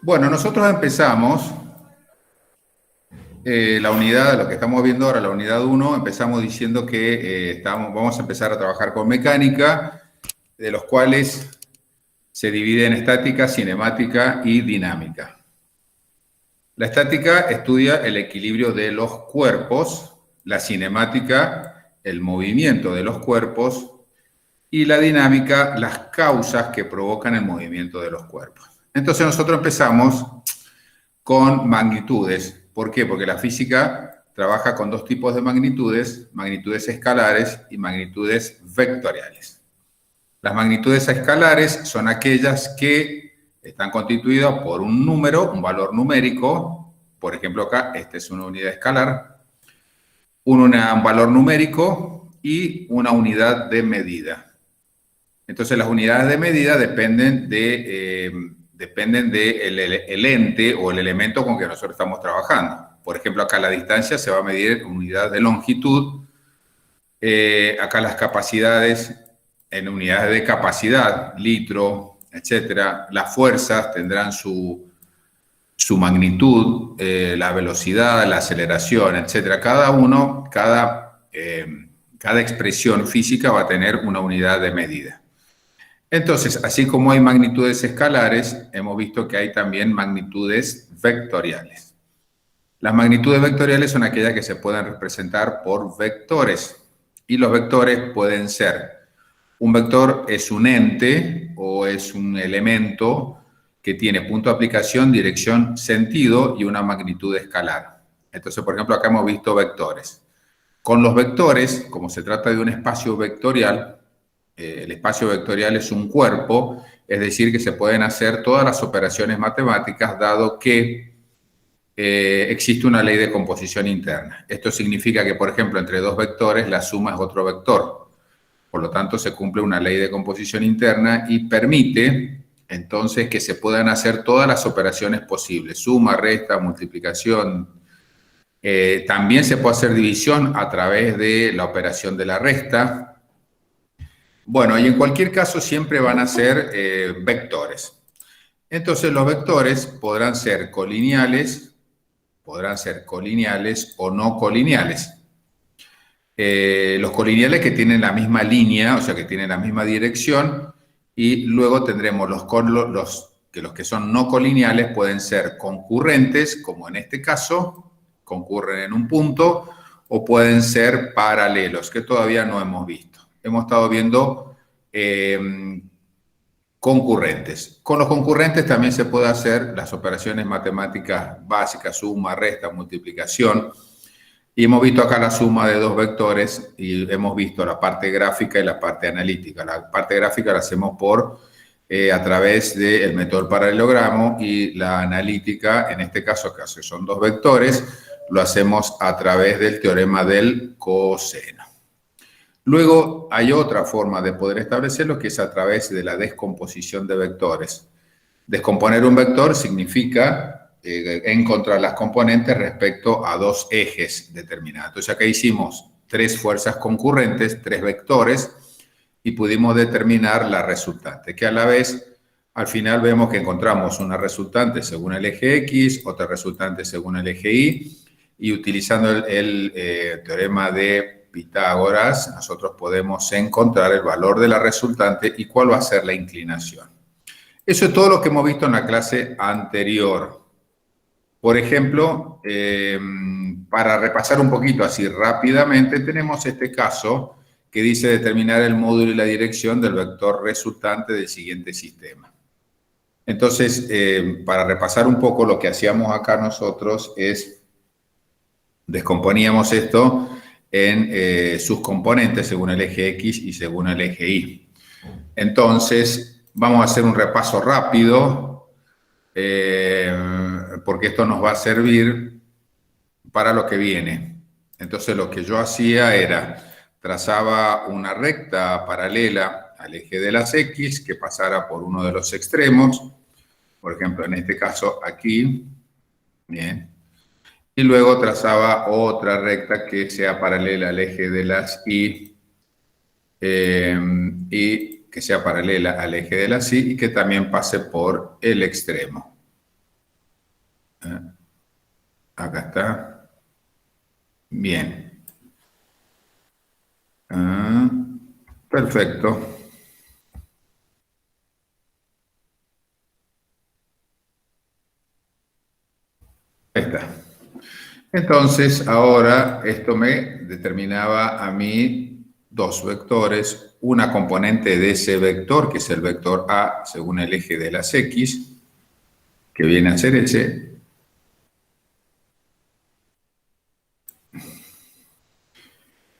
Bueno, nosotros empezamos la unidad, lo que estamos viendo ahora, la unidad 1, empezamos diciendo que vamos a empezar a trabajar con mecánica, de los cuales se divide en estática, cinemática y dinámica. La estática estudia el equilibrio de los cuerpos, la cinemática, el movimiento de los cuerpos, y la dinámica, las causas que provocan el movimiento de los cuerpos. Entonces nosotros empezamos con magnitudes. ¿Por qué? Porque la física trabaja con dos tipos de magnitudes, magnitudes escalares y magnitudes vectoriales. Las magnitudes escalares son aquellas que están constituidas por un número, un valor numérico. Por ejemplo, acá, esta es una unidad escalar, un valor numérico y una unidad de medida. Entonces, las unidades de medida dependen de el ente o el elemento con que nosotros estamos trabajando. Por ejemplo, acá la distancia se va a medir en unidad de longitud. Acá las capacidades en unidades de capacidad, litro, etcétera. Las fuerzas tendrán su magnitud, la velocidad, la aceleración, etcétera. Cada expresión física va a tener una unidad de medida. Entonces, así como hay magnitudes escalares, hemos visto que hay también magnitudes vectoriales. Las magnitudes vectoriales son aquellas que se pueden representar por vectores. Y los vectores pueden ser, un vector es un ente o es un elemento que tiene punto de aplicación, dirección, sentido y una magnitud escalar. Entonces, por ejemplo, acá hemos visto vectores. Con los vectores, como se trata de un espacio vectorial, el espacio vectorial es un cuerpo, es decir, que se pueden hacer todas las operaciones matemáticas dado que existe una ley de composición interna. Esto significa que, por ejemplo, entre dos vectores la suma es otro vector. Por lo tanto, se cumple una ley de composición interna y permite entonces que se puedan hacer todas las operaciones posibles, suma, resta, multiplicación. También se puede hacer división a través de la operación de la resta. Bueno, y en cualquier caso siempre van a ser vectores. Entonces los vectores podrán ser colineales o no colineales. Los colineales que tienen la misma línea, o sea, que tienen la misma dirección, y luego tendremos los que son no colineales pueden ser concurrentes, como en este caso, concurren en un punto, o pueden ser paralelos, que todavía no hemos visto. Hemos estado viendo concurrentes. Con los concurrentes también se puede hacer las operaciones matemáticas básicas, suma, resta, multiplicación. Y hemos visto acá la suma de dos vectores y hemos visto la parte gráfica y la parte analítica. La parte gráfica la hacemos a través del método del paralelogramo y la analítica, en este caso que son dos vectores, lo hacemos a través del teorema del coseno. Luego hay otra forma de poder establecerlo que es a través de la descomposición de vectores. Descomponer un vector significa encontrar las componentes respecto a dos ejes determinados. Entonces acá hicimos tres fuerzas concurrentes, tres vectores, y pudimos determinar la resultante, que a la vez, al final vemos que encontramos una resultante según el eje X, otra resultante según el eje Y, y utilizando el teorema de Pitágoras, nosotros podemos encontrar el valor de la resultante y cuál va a ser la inclinación. Eso es todo lo que hemos visto en la clase anterior. Por ejemplo, para repasar un poquito así rápidamente, tenemos este caso que dice determinar el módulo y la dirección del vector resultante del siguiente sistema. Entonces, para repasar un poco lo que hacíamos acá nosotros es descomponíamos esto en sus componentes según el eje X y según el eje Y. Entonces, vamos a hacer un repaso rápido porque esto nos va a servir para lo que viene. Entonces, lo que yo hacía era trazaba una recta paralela al eje de las X que pasara por uno de los extremos, por ejemplo, en este caso aquí, bien, y luego trazaba otra recta que sea paralela al eje de las Y y que sea paralela al eje de la Y y que también pase por el extremo. Acá está. Bien. Perfecto. Ahí está. Entonces, ahora esto me determinaba a mí dos vectores, una componente de ese vector, que es el vector A según el eje de las X, que viene a ser ese,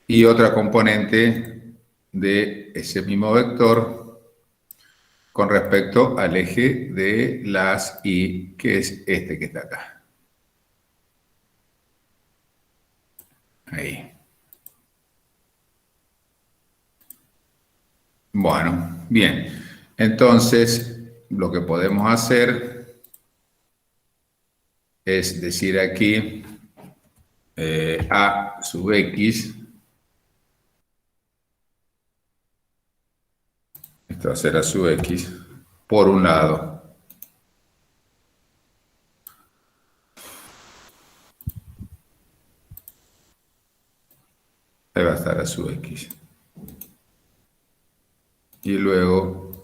y otra componente de ese mismo vector con respecto al eje de las Y, que es este que está acá. Ahí. Bueno, bien. Entonces, lo que podemos hacer es decir aquí A sub X, esto va a ser A sub X, por un lado. Ahí va a estar A sub X. Y luego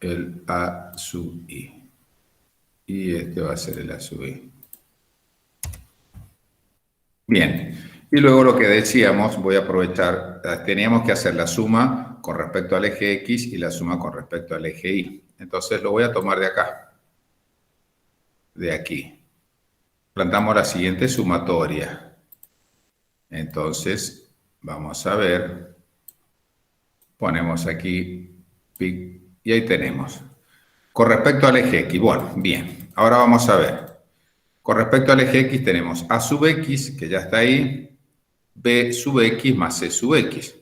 el A sub I. Y este va a ser el A sub I. Bien. Y luego lo que decíamos, voy a aprovechar, teníamos que hacer la suma con respecto al eje X y la suma con respecto al eje Y. Entonces lo voy a tomar de acá, de aquí. Plantamos la siguiente sumatoria. Entonces, vamos a ver, ponemos aquí, y ahí tenemos. Con respecto al eje X, bueno, bien, ahora vamos a ver. Con respecto al eje X tenemos A sub X, que ya está ahí, B sub X más C sub X.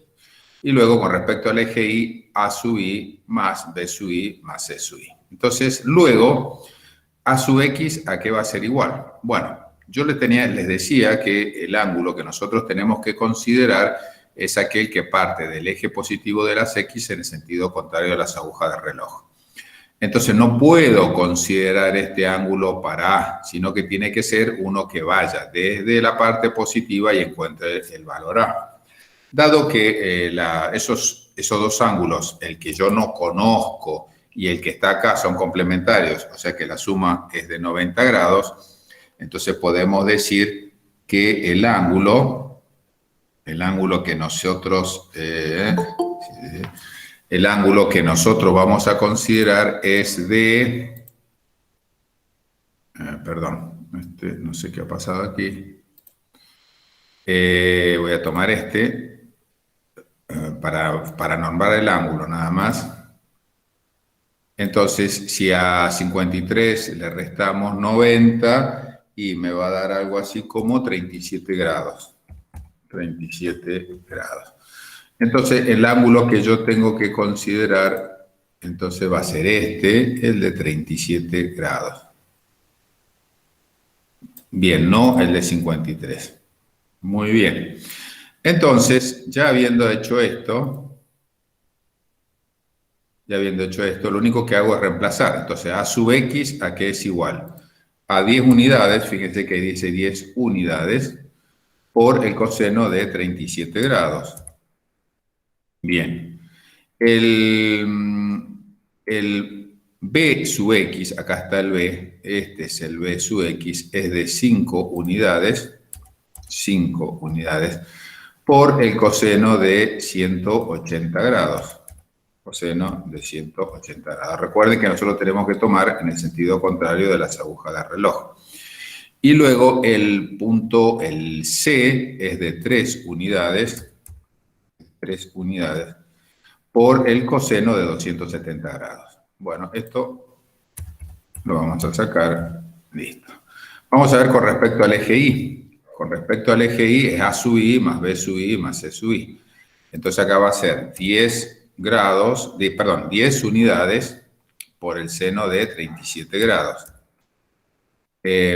Y luego con respecto al eje Y, A sub Y más B sub Y más C sub Y. Entonces, luego, A sub X, ¿a qué va a ser igual? Bueno, yo les decía que el ángulo que nosotros tenemos que considerar es aquel que parte del eje positivo de las X en el sentido contrario a las agujas del reloj. Entonces no puedo considerar este ángulo para A, sino que tiene que ser uno que vaya desde la parte positiva y encuentre el valor A. Dado que esos dos ángulos, el que yo no conozco y el que está acá son complementarios, o sea que la suma es de 90 grados, entonces podemos decir que el ángulo que nosotros vamos a considerar es de, perdón, no sé qué ha pasado aquí. Voy a tomar para nombrar el ángulo nada más. Entonces, si a 53 le restamos 90, y me va a dar algo así como 37 grados. 37 grados. Entonces, el ángulo que yo tengo que considerar, entonces va a ser el de 37 grados. Bien, no el de 53. Muy bien. Entonces, ya habiendo hecho esto, lo único que hago es reemplazar. Entonces, A sub X, ¿a qué es igual? A 10 unidades, fíjense que dice 10 unidades, por el coseno de 37 grados. Bien. El B sub X, acá está el B, este es el B sub X, es de 5 unidades, por el coseno de 180 grados. Coseno de 180 grados. Recuerden que nosotros tenemos que tomar en el sentido contrario de las agujas del reloj. Y luego el punto, el C, es de 3 unidades, por el coseno de 270 grados. Bueno, esto lo vamos a sacar, listo. Vamos a ver con respecto al eje Y. Con respecto al eje Y es A sub I más B sub I más C sub I. Entonces acá va a ser 10 unidades por el seno de 37 grados.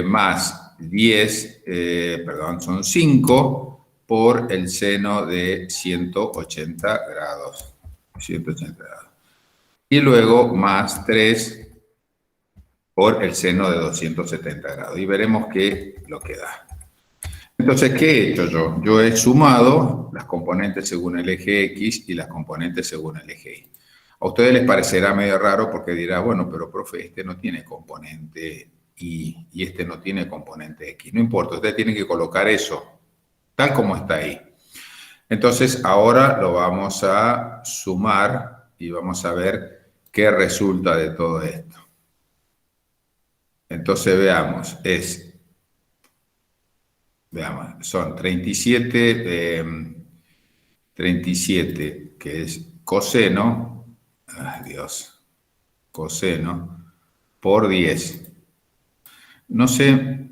Más 10, son 5 por el seno de 180 grados. 180 grados. y luego más 3 por el seno de 270 grados. Y veremos qué es lo que da. Entonces, ¿qué he hecho yo? Yo he sumado las componentes según el eje X y las componentes según el eje Y. A ustedes les parecerá medio raro porque dirá, bueno, pero profe, este no tiene componente Y y este no tiene componente X. No importa, ustedes tienen que colocar eso tal como está ahí. Entonces, ahora lo vamos a sumar y vamos a ver qué resulta de todo esto. Entonces, veamos, son 37, que es coseno, ay Dios, coseno, por 10. No sé,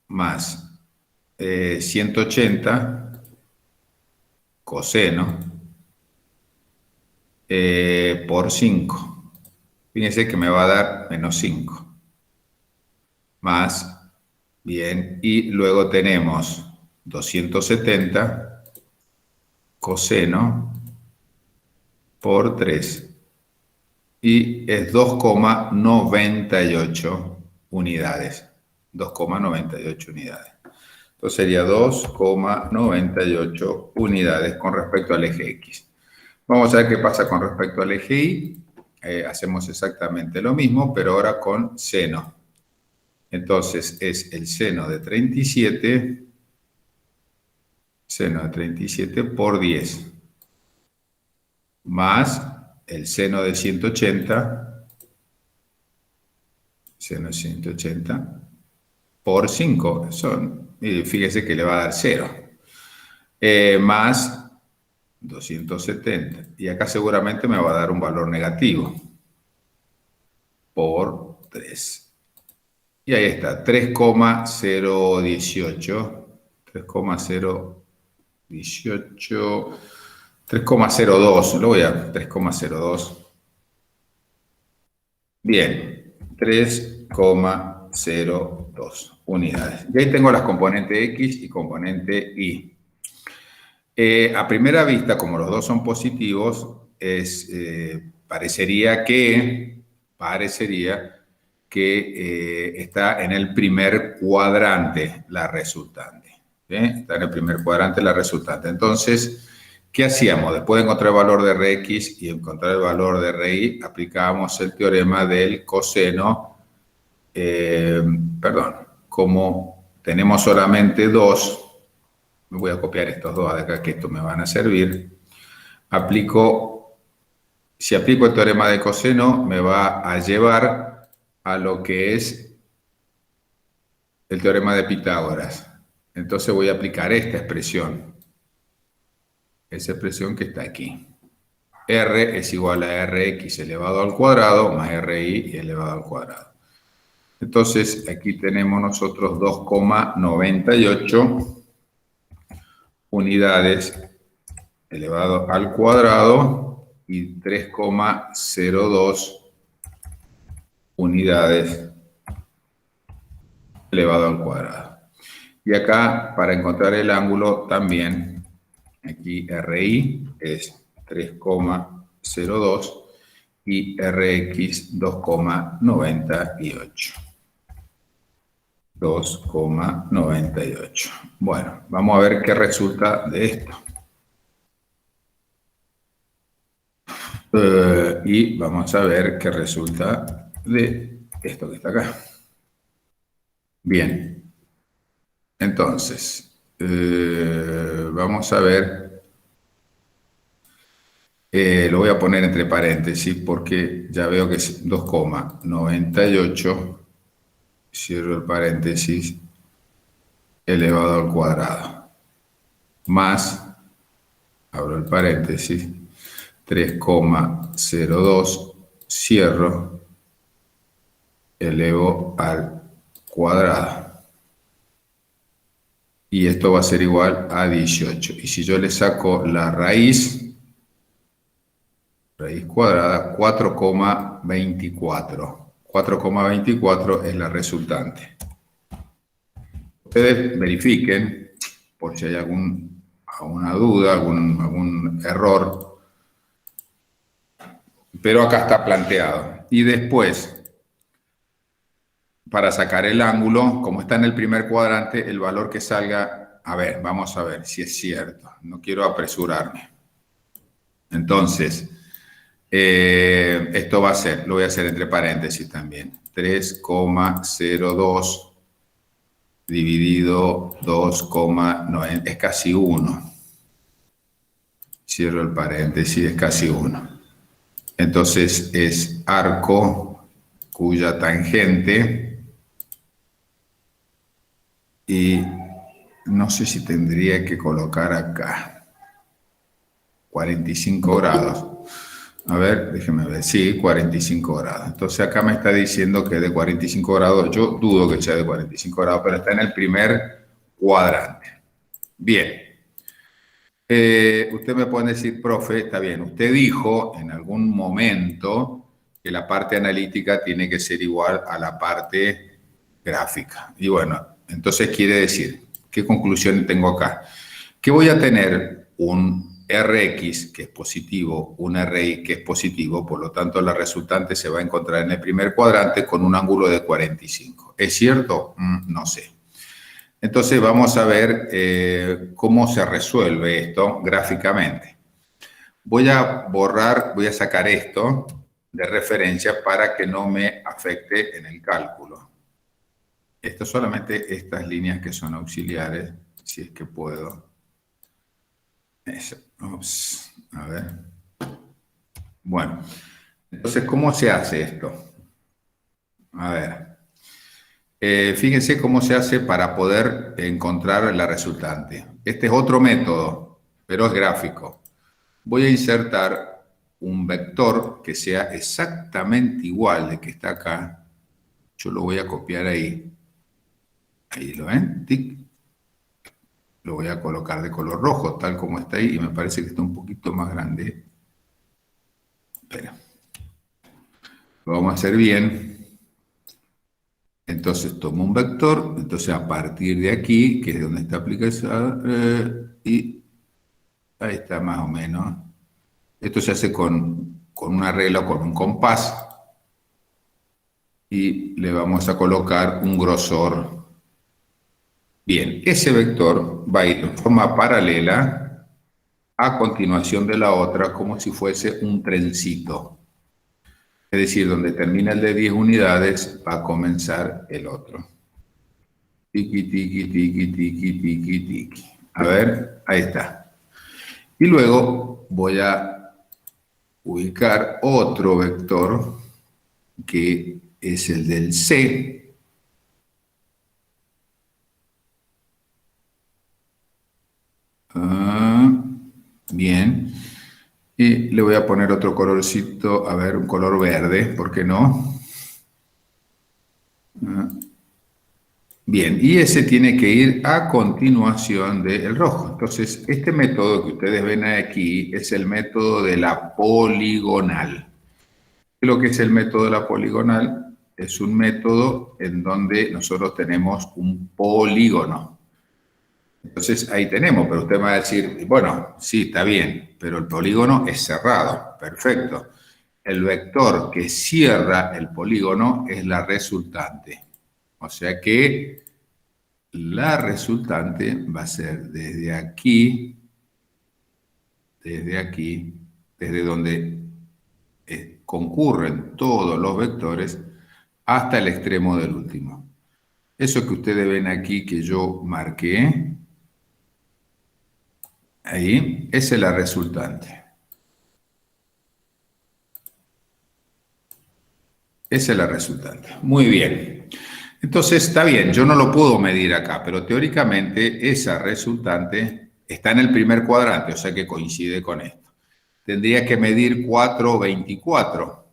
más 180 coseno por 5. Fíjense que me va a dar menos 5. Más, bien, y luego tenemos 270 coseno por 3. Y es 2,98 unidades. 2,98 unidades. Entonces sería 2,98 unidades con respecto al eje X. Vamos a ver qué pasa con respecto al eje Y. Hacemos exactamente lo mismo, pero ahora con seno. Entonces es el seno de 37, por 10, más el seno de 180, seno de 180 por 5. Fíjese que le va a dar 0. Más 270. Y acá seguramente me va a dar un valor negativo. Por 3. Y ahí está, 3,018. 3,018. 3,02. Lo voy a 3,02. Bien, 3,02 unidades. Y ahí tengo las componentes X y componente Y. A primera vista, como los dos son positivos, parecería que está en el primer cuadrante la resultante. Está en el primer cuadrante la resultante. Entonces, ¿qué hacíamos? Después de encontrar el valor de Rx y encontrar el valor de Ri, aplicábamos el teorema del coseno. Como tenemos solamente 2, me voy a copiar estos dos de acá, que estos me van a servir. Si aplico el teorema de coseno, me va a llevar a lo que es el teorema de Pitágoras. Entonces voy a aplicar esta expresión. Esa expresión que está aquí. R es igual a Rx elevado al cuadrado más Ri elevado al cuadrado. Entonces aquí tenemos nosotros 2,98 unidades elevado al cuadrado y 3,02 unidades elevado al cuadrado. Y acá, para encontrar el ángulo también, aquí Ri es 3,02 y Rx 2,98. 2,98. Bueno, vamos a ver qué resulta de esto. Y vamos a ver qué resulta de esto que está acá. Bien. Entonces, vamos a ver. Lo voy a poner entre paréntesis porque ya veo que es 2,98. Cierro el paréntesis. Elevado al cuadrado. Más, abro el paréntesis. 3,02, cierro, elevo al cuadrado. Y esto va a ser igual a 18. Y si yo le saco la raíz cuadrada, 4,24. 4,24 es la resultante. Ustedes verifiquen, por si hay alguna duda, algún error. pero acá está planteado. Y después, para sacar el ángulo, como está en el primer cuadrante, el valor que salga, a ver, vamos a ver si es cierto. No quiero apresurarme. Entonces, esto va a ser, lo voy a hacer entre paréntesis también, 3,02 dividido 2,9, es casi 1. Cierro el paréntesis, es casi 1. Entonces es arco cuya tangente, y no sé si tendría que colocar acá 45 grados. A ver, déjeme ver. Sí, 45 grados. Entonces acá me está diciendo que es de 45 grados. Yo dudo que sea de 45 grados, pero está en el primer cuadrante. Bien. Usted me puede decir, profe, está bien. Usted dijo en algún momento que la parte analítica tiene que ser igual a la parte gráfica. Y bueno, entonces quiere decir, ¿qué conclusión tengo acá? Que voy a tener un Rx que es positivo, un Ri que es positivo, por lo tanto la resultante se va a encontrar en el primer cuadrante con un ángulo de 45. ¿Es cierto? No sé. Entonces vamos a ver cómo se resuelve esto gráficamente. Voy a sacar esto de referencia para que no me afecte en el cálculo. Esto solamente estas líneas que son auxiliares, si es que puedo. Eso. Ups, a ver. Bueno, entonces, ¿cómo se hace esto? A ver. Fíjense cómo se hace para poder encontrar la resultante. Este es otro método, pero es gráfico. Voy a insertar un vector que sea exactamente igual de que está acá. Yo lo voy a copiar ahí. Ahí lo ven. Tic. Lo voy a colocar de color rojo, tal como está ahí, y me parece que está un poquito más grande. Espera. Lo vamos a hacer bien. Entonces tomo un vector, entonces a partir de aquí, que es donde está aplicado, y ahí está más o menos. Esto se hace con una regla o con un compás, y le vamos a colocar un grosor. Bien, ese vector va a ir en forma paralela a continuación de la otra, como si fuese un trencito. Es decir, donde termina el de 10 unidades, va a comenzar el otro. Tiki, tiki, tiki, tiki, tiki, tiki. A ver, ahí está. Y luego voy a ubicar otro vector que es el del C. Bien. Y le voy a poner otro colorcito, a ver, un color verde, ¿por qué no? Bien, y ese tiene que ir a continuación del rojo. Entonces, este método que ustedes ven aquí es el método de la poligonal. Lo que es el método de la poligonal es un método en donde nosotros tenemos un polígono. Entonces, ahí tenemos, pero usted me va a decir, bueno, sí, está bien, pero el polígono es cerrado. Perfecto. El vector que cierra el polígono es la resultante. O sea que la resultante va a ser desde aquí, desde donde concurren todos los vectores, hasta el extremo del último. Eso que ustedes ven aquí que yo marqué, ahí, esa es la resultante. Esa es la resultante. Muy bien. Entonces, está bien, yo no lo puedo medir acá, pero teóricamente esa resultante está en el primer cuadrante, o sea que coincide con esto. Tendría que medir 4,24.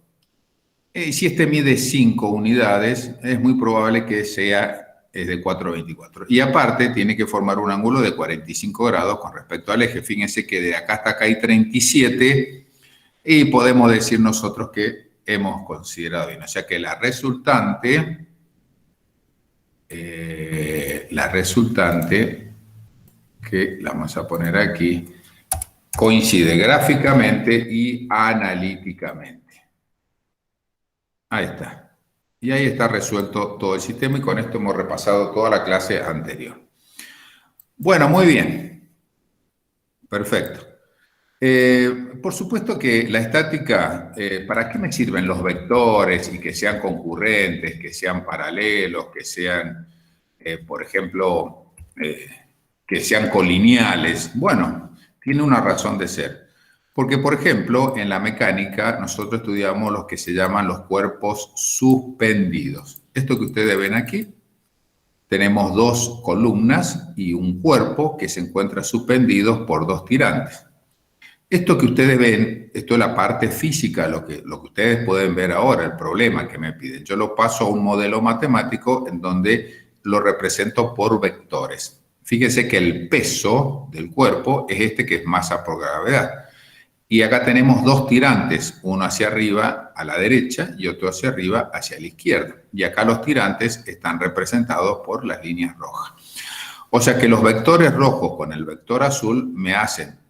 Si este mide 5 unidades, es muy probable que sea de 4,24. Y aparte, tiene que formar un ángulo de 45 grados con respecto al eje. Fíjense que de acá hasta acá hay 37 y podemos decir nosotros que hemos considerado bien. O sea que la resultante que la vamos a poner aquí, coincide gráficamente y analíticamente. Ahí está. Y ahí está resuelto todo el sistema y con esto hemos repasado toda la clase anterior. Bueno, muy bien. Perfecto. Por supuesto que la estática, ¿para qué me sirven los vectores y que sean concurrentes, que sean paralelos, que sean, por ejemplo, que sean colineales? Bueno, tiene una razón de ser. Porque, por ejemplo, en la mecánica nosotros estudiamos los que se llaman los cuerpos suspendidos. Esto que ustedes ven aquí, tenemos dos columnas y un cuerpo que se encuentra suspendido por dos tirantes. Esto que ustedes ven, esto es la parte física, lo que ustedes pueden ver ahora, el problema que me piden. Yo lo paso a un modelo matemático en donde lo represento por vectores. Fíjense que el peso del cuerpo es este que es masa por gravedad. Y acá tenemos dos tirantes, uno hacia arriba a la derecha y otro hacia arriba hacia la izquierda. Y acá los tirantes están representados por las líneas rojas. O sea que los vectores rojos con el vector azul me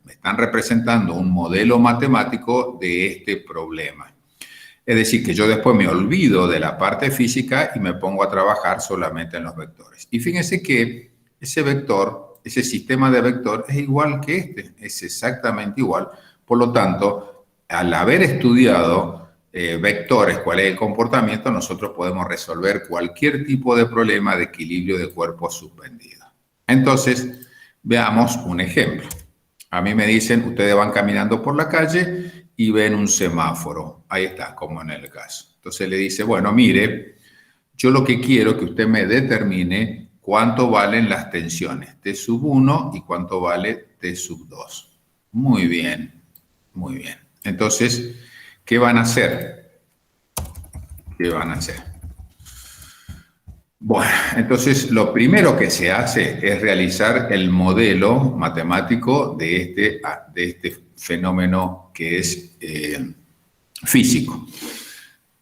están representando un modelo matemático de este problema. Es decir, que yo después me olvido de la parte física y me pongo a trabajar solamente en los vectores. Y fíjense que ese vector, ese sistema de vector es igual que este, es exactamente igual. Por lo tanto, al haber estudiado vectores, cuál es el comportamiento, nosotros podemos resolver cualquier tipo de problema de equilibrio de cuerpos suspendidos. Entonces, veamos un ejemplo. A mí me dicen, ustedes van caminando por la calle y ven un semáforo. Ahí está, como en el caso. Entonces le dice, bueno, mire, yo lo que quiero es que usted me determine cuánto valen las tensiones T sub 1 y cuánto vale T sub 2. Muy bien, muy bien. Entonces, ¿qué van a hacer? ¿Qué van a hacer? Bueno, entonces lo primero que se hace es realizar el modelo matemático de este fenómeno que es físico.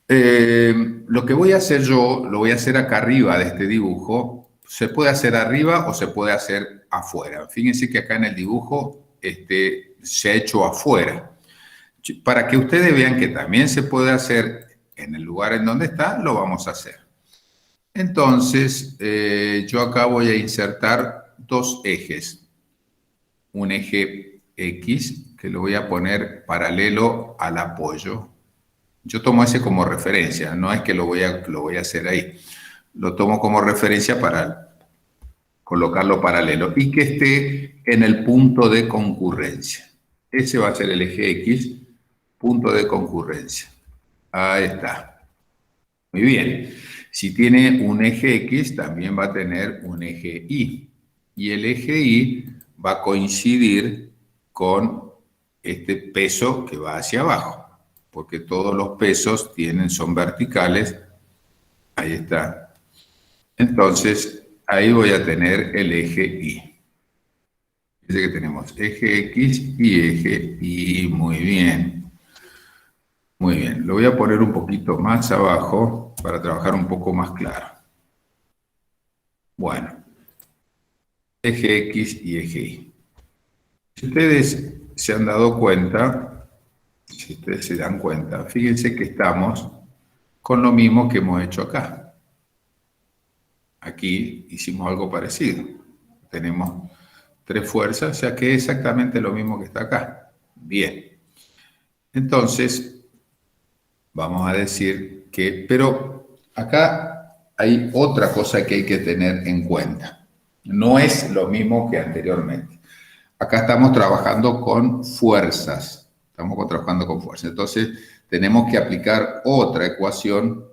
Lo que voy a hacer yo, lo voy a hacer acá arriba de este dibujo. Se puede hacer arriba o se puede hacer afuera. Fíjense que acá en el dibujo se ha hecho afuera. Para que ustedes vean que también se puede hacer en el lugar en donde está, lo vamos a hacer. Entonces, yo acá voy a insertar dos ejes. Un eje X, que lo voy a poner paralelo al apoyo. Yo tomo ese como referencia, no es que lo voy a hacer ahí. Lo tomo como referencia para colocarlo paralelo y que esté en el punto de concurrencia. Ese va a ser el eje X, punto de concurrencia. Ahí está. Muy bien. Si tiene un eje X, también va a tener un eje Y. Y el eje Y va a coincidir con este peso que va hacia abajo, porque todos los pesos son verticales. Ahí está. Entonces, ahí voy a tener el eje Y. Dice que tenemos eje X y eje Y. Muy bien. Muy bien. Lo voy a poner un poquito más abajo para trabajar un poco más claro. Bueno, eje X y eje Y. Si ustedes se han dado cuenta, si ustedes se dan cuenta, fíjense que estamos con lo mismo que hemos hecho acá. Aquí hicimos algo parecido. Tenemos tres fuerzas, o sea que es exactamente lo mismo que está acá. Bien. Entonces, vamos a decir que, pero acá hay otra cosa que hay que tener en cuenta. No es lo mismo que anteriormente. Acá estamos trabajando con fuerzas. Estamos trabajando con fuerzas. Entonces, tenemos que aplicar otra ecuación,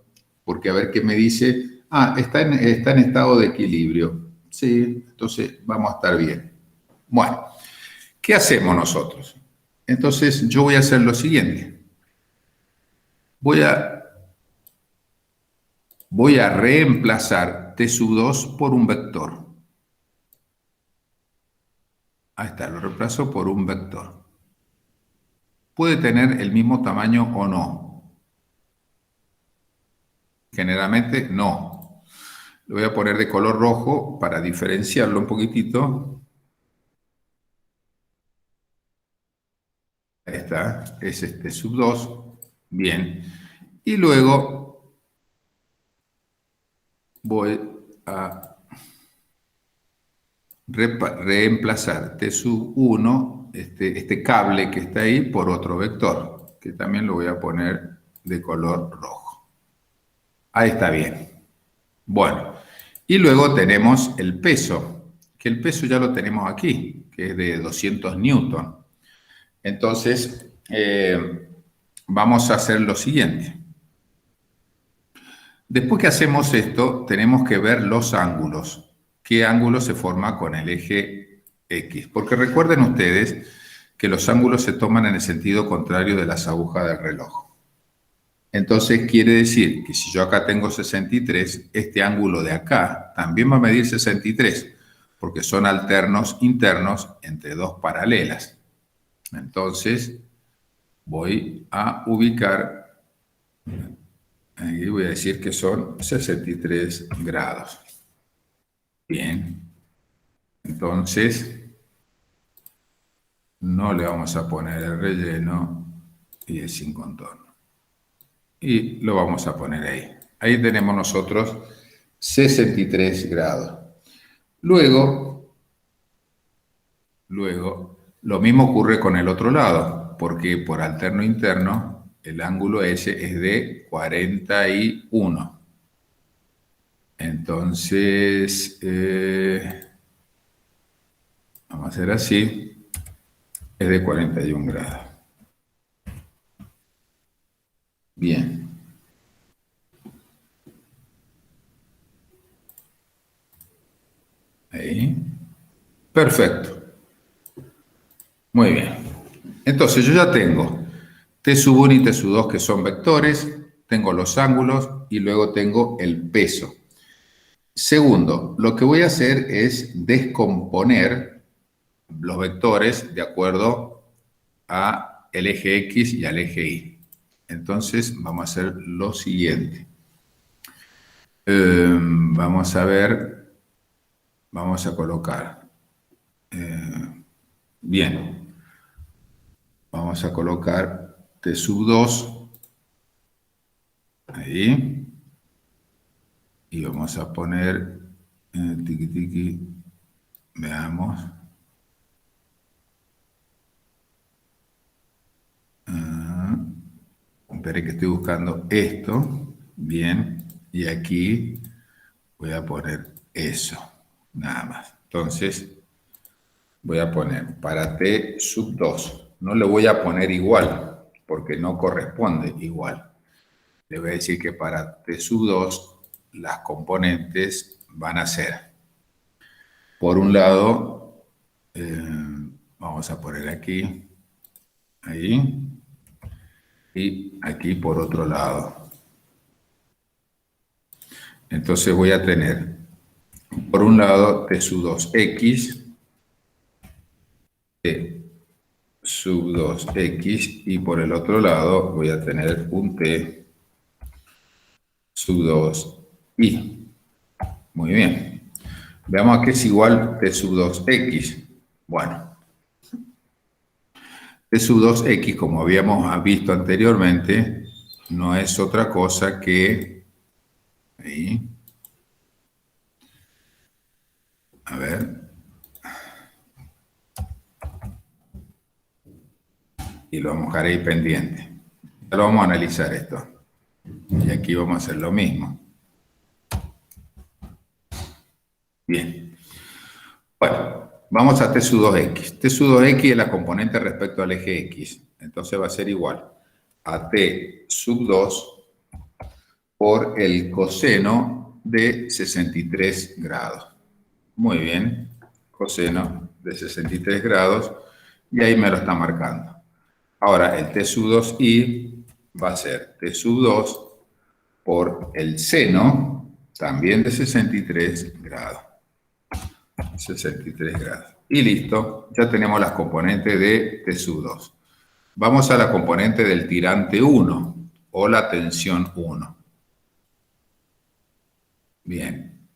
porque a ver qué me dice. Ah, está en estado de equilibrio. Sí, entonces vamos a estar bien. Bueno, ¿qué hacemos nosotros? Entonces, yo voy a hacer lo siguiente. Voy a reemplazar T sub 2 por un vector. Ahí está, lo reemplazo por un vector. Puede tener el mismo tamaño o no. Generalmente no. Lo voy a poner de color rojo para diferenciarlo un poquitito. Ahí está, es este sub 2. Bien. Y luego voy a reemplazar T sub 1, este cable que está ahí, por otro vector, que también lo voy a poner de color rojo. Ahí está bien. Bueno, y luego tenemos el peso, que el peso ya lo tenemos aquí, que es de 200 newton. Entonces, vamos a hacer lo siguiente. Después que hacemos esto, tenemos que ver los ángulos. ¿Qué ángulo se forma con el eje X? Porque recuerden ustedes que los ángulos se toman en el sentido contrario de las agujas del reloj. Entonces quiere decir que si yo acá tengo 63, este ángulo de acá también va a medir 63, porque son alternos internos entre dos paralelas. Entonces voy a ubicar, ahí voy a decir que son 63 grados. Bien, entonces no le vamos a poner el relleno y el sin contorno. Y lo vamos a poner ahí. Ahí tenemos nosotros 63 grados. Luego, lo mismo ocurre con el otro lado, porque por alterno interno el ángulo S es de 41. Entonces, vamos a hacer así, es de 41 grados. Bien. Ahí. Perfecto. Muy bien. Entonces yo ya tengo T sub 1 y T sub 2 que son vectores, tengo los ángulos y luego tengo el peso. Segundo, lo que voy a hacer es descomponer los vectores de acuerdo a el eje X y al eje Y. Entonces vamos a hacer lo siguiente. Vamos a ver, vamos a colocar. Bien, vamos a colocar T sub 2 ahí. Y vamos a poner tiki tiki, veamos. Espere que estoy buscando esto. Bien, y aquí voy a poner eso, nada más. Entonces, voy a poner para T sub 2. No le voy a poner igual, porque no corresponde igual. Le voy a decir que para T sub 2, las componentes van a ser, por un lado, vamos a poner aquí, ahí, y aquí por otro lado. Entonces voy a tener, por un lado, T sub 2x, T sub 2x, y por el otro lado voy a tener un T sub 2y. Muy bien. Veamos a qué es igual T sub 2x. Bueno, T sub 2x, como habíamos visto anteriormente, no es otra cosa que, ahí, a ver, y lo vamos a dejar ahí pendiente. Ya lo vamos a analizar esto. Y aquí vamos a hacer lo mismo. Bien. Bueno, vamos a T sub 2x. T sub 2x es la componente respecto al eje X. Entonces va a ser igual a T sub 2 por el coseno de 63 grados. Muy bien. Coseno de 63 grados. Y ahí me lo está marcando. Ahora, el T sub 2y va a ser T sub 2 por el seno, también de 63 grados. 63 grados. Y listo, ya tenemos las componentes de T sub 2. Vamos a la componente del tirante 1 o la tensión 1. Bien.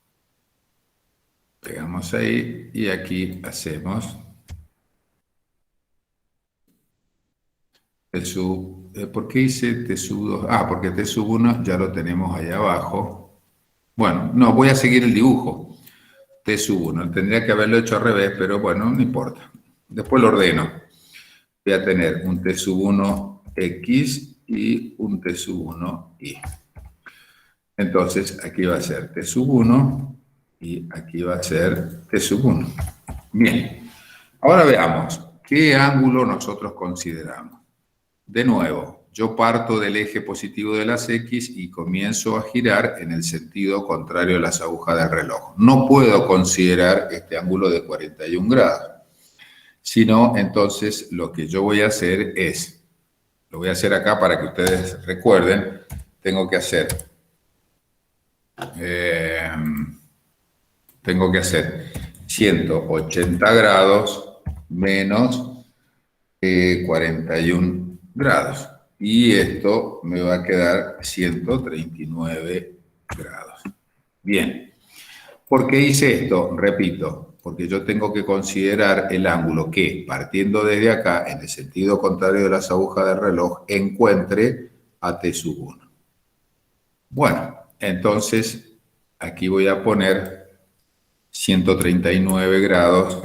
Pegamos ahí y aquí hacemos T sub, ¿por qué hice T sub 2? Ah, porque T sub 1 ya lo tenemos allá abajo. Bueno, no, voy a seguir el dibujo. T sub 1. Tendría que haberlo hecho al revés, pero bueno, no importa. Después lo ordeno. Voy a tener un T sub 1 X y un T sub 1 Y. Entonces, aquí va a ser T sub 1 y aquí va a ser T sub 1. Bien. Ahora veamos qué ángulo nosotros consideramos. De nuevo, yo parto del eje positivo de las X y comienzo a girar en el sentido contrario a las agujas del reloj. No puedo considerar este ángulo de 41 grados, sino entonces lo que yo voy a hacer es, lo voy a hacer acá para que ustedes recuerden, tengo que hacer 180 grados menos 41 grados. Y esto me va a quedar 139 grados. Bien. ¿Por qué hice esto? Repito, porque yo tengo que considerar el ángulo que, partiendo desde acá, en el sentido contrario de las agujas del reloj, encuentre a T sub 1. Bueno, entonces aquí voy a poner 139 grados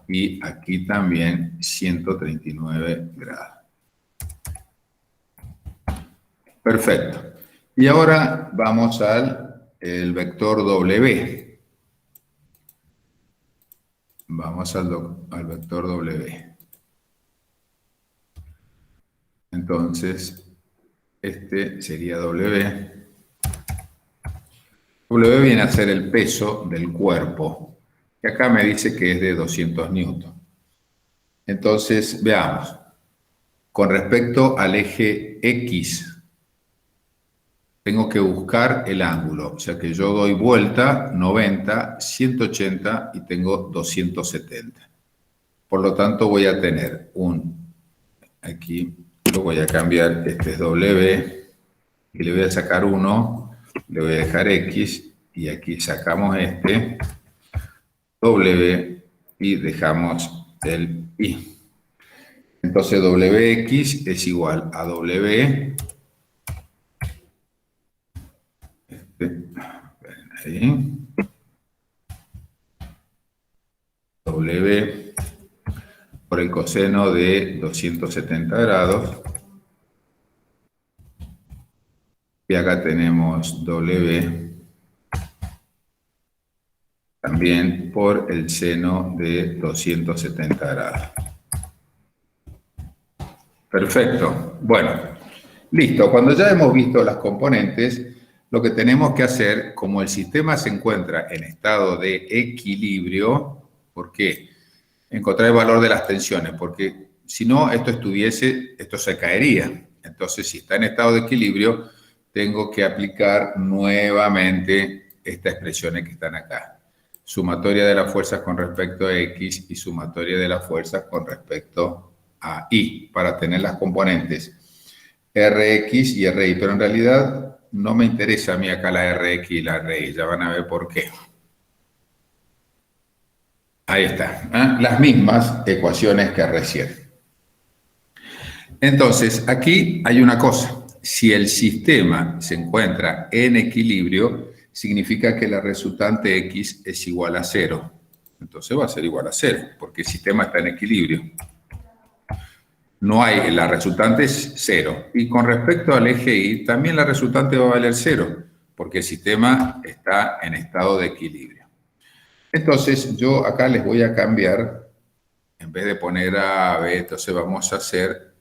y aquí también 139 grados. Perfecto. Y ahora vamos al vector W. Vamos al vector W. Entonces, este sería W. W viene a ser el peso del cuerpo, que acá me dice que es de 200 newton. Entonces, veamos. Con respecto al eje X, tengo que buscar el ángulo. O sea que yo doy vuelta 90, 180 y tengo 270. Por lo tanto, voy a tener aquí lo voy a cambiar, este es W, y le voy a sacar 1, le voy a dejar X, y aquí sacamos este, W, y dejamos el Y. Entonces WX es igual a W, ahí, W por el coseno de 270 grados. Y acá tenemos W también por el seno de 270 grados. Perfecto. Bueno, listo. Cuando ya hemos visto las componentes, lo que tenemos que hacer, como el sistema se encuentra en estado de equilibrio, ¿por qué? Encontrar el valor de las tensiones, porque si no, esto se caería. Entonces, si está en estado de equilibrio, tengo que aplicar nuevamente estas expresiones que están acá. Sumatoria de las fuerzas con respecto a X y sumatoria de las fuerzas con respecto a Y, para tener las componentes Rx y Ri. Pero en realidad no me interesa a mí acá la Rx y la Ri, ya van a ver por qué. Ahí está, ¿eh? Las mismas ecuaciones que recién. Entonces, aquí hay una cosa. Si el sistema se encuentra en equilibrio, significa que la resultante X es igual a 0. Entonces va a ser igual a 0, porque el sistema está en equilibrio. No hay, la resultante es 0. Y con respecto al eje Y, también la resultante va a valer 0, porque el sistema está en estado de equilibrio. Entonces, yo acá les voy a cambiar, en vez de poner A, B, entonces vamos a hacer,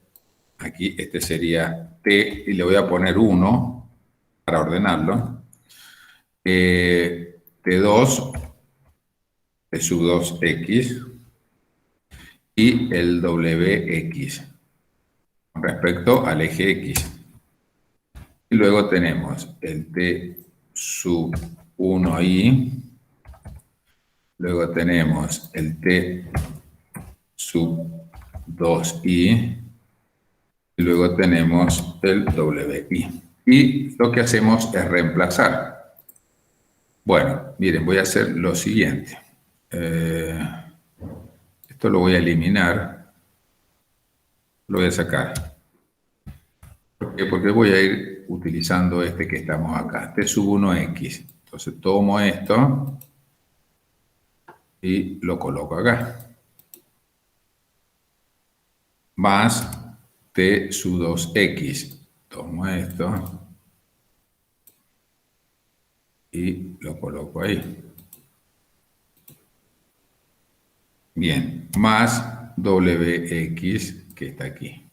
aquí este sería T, y le voy a poner 1 para ordenarlo. T2, T sub 2X, y el WX, con respecto al eje X. Y luego tenemos el T sub 1Y, luego tenemos el T sub 2Y, y luego tenemos el WI. Y lo que hacemos es reemplazar. Bueno, miren, voy a hacer lo siguiente. Esto lo voy a eliminar. Lo voy a sacar. ¿Por qué? Porque voy a ir utilizando este que estamos acá, T sub 1X. Entonces tomo esto y lo coloco acá. Más t sub 2x. Tomo esto y lo coloco ahí. Bien, más wx que está aquí.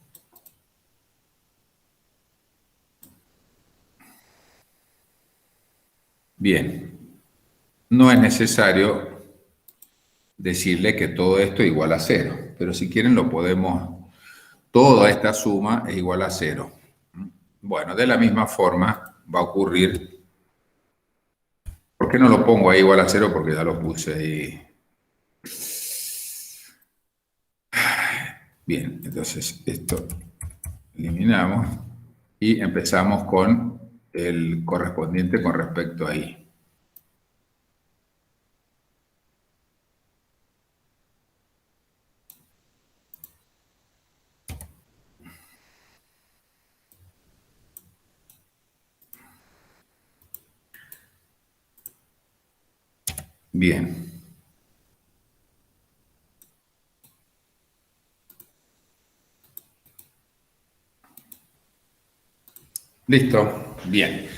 Bien, no es necesario decirle que todo esto es igual a 0, pero si quieren lo podemos, toda esta suma es igual a 0. Bueno, de la misma forma va a ocurrir. ¿Por qué no lo pongo ahí igual a 0? Porque ya lo puse ahí. Bien, entonces esto eliminamos y empezamos con el correspondiente con respecto ahí. Bien. ¿Listo? Bien.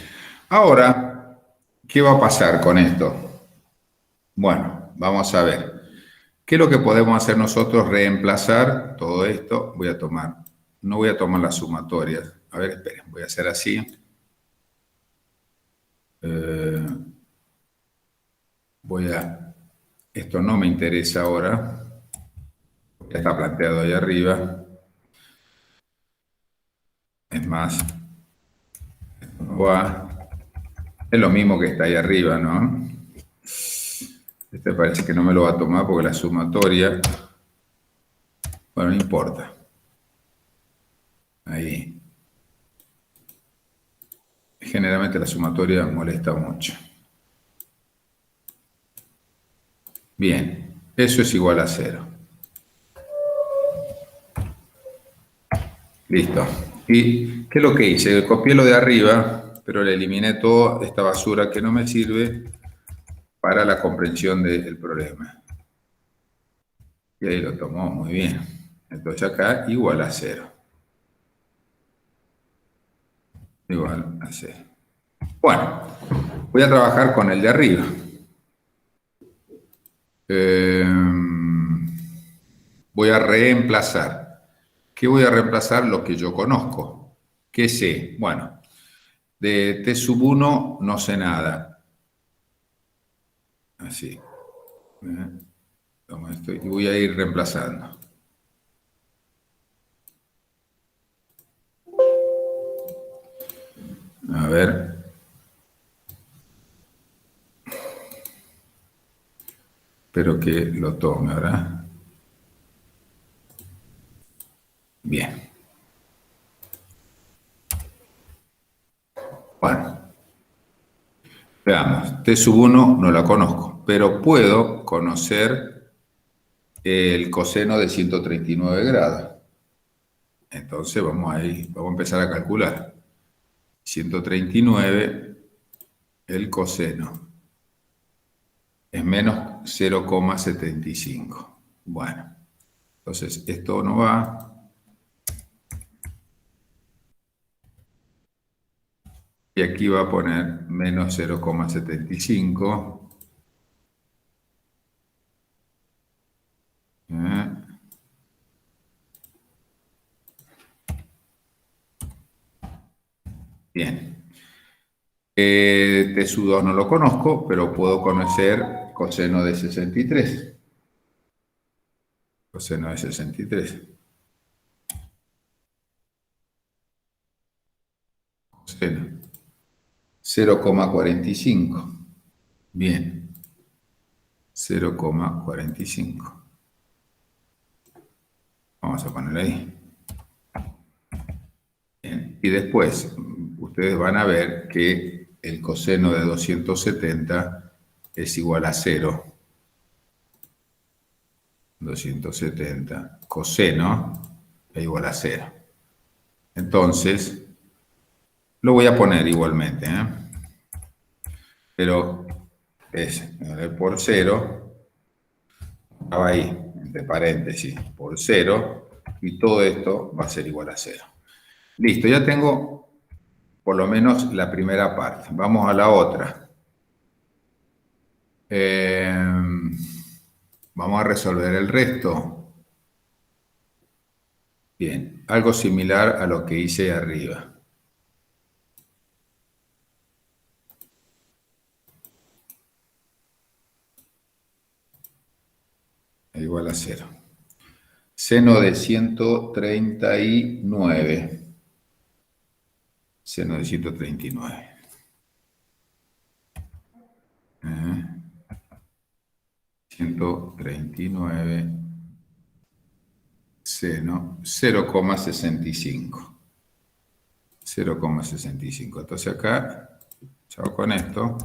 Ahora, ¿qué va a pasar con esto? Bueno, vamos a ver. ¿Qué es lo que podemos hacer nosotros? Reemplazar todo esto. No voy a tomar las sumatorias. A ver, esperen, voy a hacer así. Esto no me interesa ahora. Ya está planteado ahí arriba. Es más, es lo mismo que está ahí arriba, ¿no? Este parece que no me lo va a tomar porque la sumatoria, bueno, no importa. Ahí. Generalmente la sumatoria molesta mucho. Bien, eso es igual a 0. Listo. ¿Y qué es lo que hice? Copié lo de arriba, pero le eliminé toda esta basura que no me sirve para la comprensión del problema. Y ahí lo tomó, muy bien. Entonces acá igual a 0. Igual a 0. Bueno, voy a trabajar con el de arriba. Voy a reemplazar. ¿Qué voy a reemplazar? Lo que yo conozco. ¿Qué sé? Bueno, de t sub 1 no sé nada. Así. Tomo esto y voy a ir reemplazando. A ver. Espero que lo tome, ¿verdad? Bien. Bueno. Veamos. T sub 1 no la conozco, pero puedo conocer el coseno de 139 grados. Entonces vamos a empezar a calcular. 139, el coseno es menos 0,75. Bueno, entonces esto no va. Y aquí va a poner menos 0,75. Bien. T sub 2 no lo conozco, pero puedo conocer coseno de 63. Coseno de 63. Coseno 0,45. Bien. 0,45. Vamos a ponerlo ahí. Bien. Y después, ustedes van a ver que el coseno de 270 es igual a 0. 270 coseno es igual a 0. Entonces, lo voy a poner igualmente. pero es por 0, estaba ahí, entre paréntesis, por 0, y todo esto va a ser igual a 0. Listo, ya tengo por lo menos la primera parte. Vamos a la otra. Vamos a resolver el resto. Bien, algo similar a lo que hice arriba. Igual a 0. Seno de 139. Seno de 139. 139 seno 0,65. 0,65. Entonces acá, chao con esto.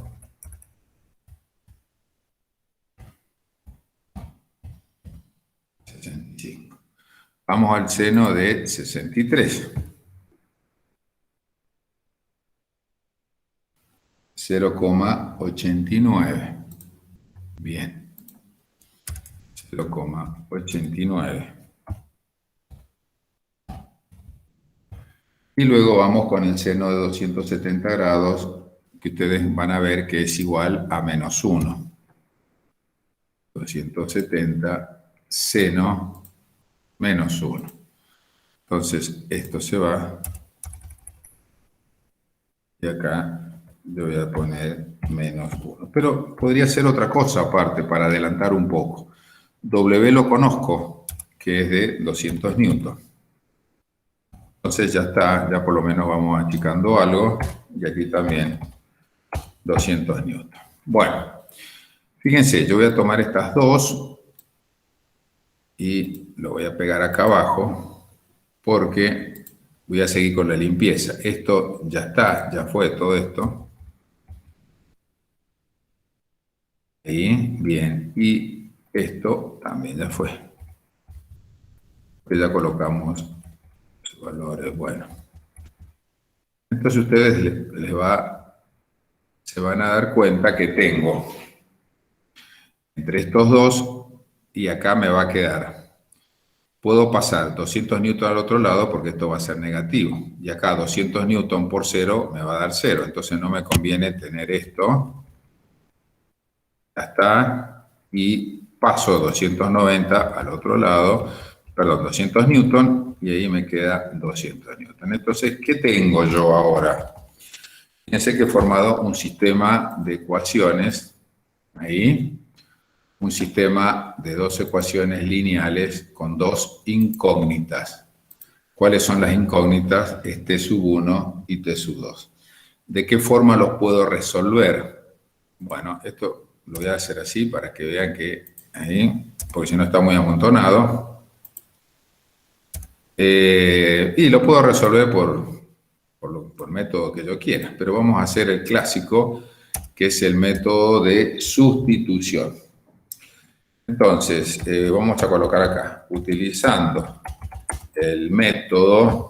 Vamos al seno de 63. 0,89. Bien. 0,89. Y luego vamos con el seno de 270 grados, que ustedes van a ver que es igual a menos 1. 270 seno menos 1. Entonces, esto se va. Y acá yo voy a poner menos 1. Pero podría ser otra cosa aparte para adelantar un poco. W lo conozco, que es de 200 newton. Entonces ya está, ya por lo menos vamos achicando algo. Y aquí también 200 newton. Bueno, fíjense, yo voy a tomar estas dos y lo voy a pegar acá abajo porque voy a seguir con la limpieza. Esto ya está, ya fue todo esto. Ahí, bien. Y esto también ya fue. Ya colocamos los valores. Bueno. Entonces ustedes se van a dar cuenta que tengo entre estos dos y acá me va a quedar. Puedo pasar 200 newton al otro lado porque esto va a ser negativo. Y acá 200 newton por 0 me va a dar 0. Entonces no me conviene tener esto. Ya está. Y paso 290 al otro lado. Perdón, 200 newton. Y ahí me queda 200 newton. Entonces, ¿qué tengo yo ahora? Fíjense que he formado un sistema de ecuaciones. Ahí. Un sistema de dos ecuaciones lineales con dos incógnitas. ¿Cuáles son las incógnitas? Es t sub 1 y t sub 2. ¿De qué forma los puedo resolver? Bueno, esto lo voy a hacer así para que vean que ahí, porque si no está muy amontonado. Y lo puedo resolver por método que yo quiera, pero vamos a hacer el clásico, que es el método de sustitución. Entonces, vamos a colocar acá, utilizando el método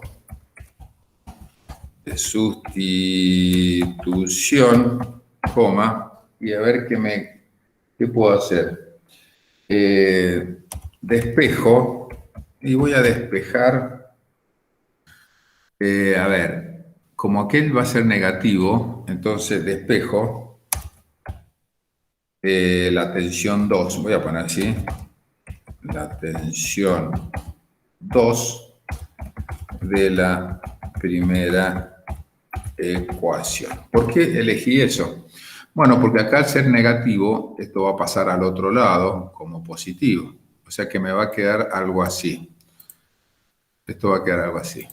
de sustitución, coma, y a ver qué puedo hacer. Despejo, y voy a despejar, a ver, como aquel va a ser negativo, entonces despejo la tensión 2, voy a poner así, la tensión 2 de la primera ecuación. ¿Por qué elegí eso? Bueno, porque acá al ser negativo, esto va a pasar al otro lado como positivo. O sea que me va a quedar algo así. Esto va a quedar algo así.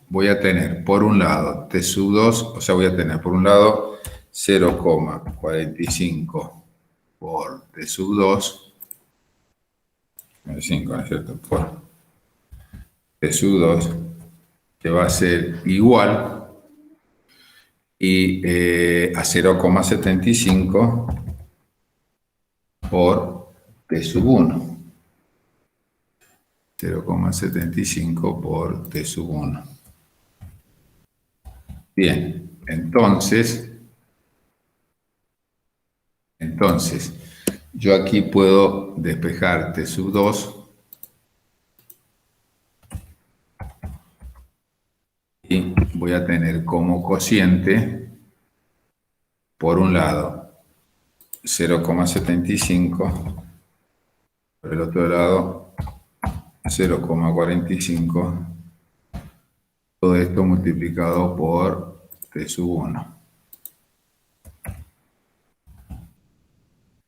Voy a tener por un lado t sub 2, o sea, voy a tener por un lado 0,45 por t sub 2, 5, ¿no es cierto? Por t sub 2, que va a ser igual y a 0,75 por t sub 1. 0,75 por t sub 1. Bien, Entonces, yo aquí puedo despejar T sub 2 y voy a tener como cociente, por un lado, 0,75, por el otro lado, 0,45, todo esto multiplicado por T sub 1.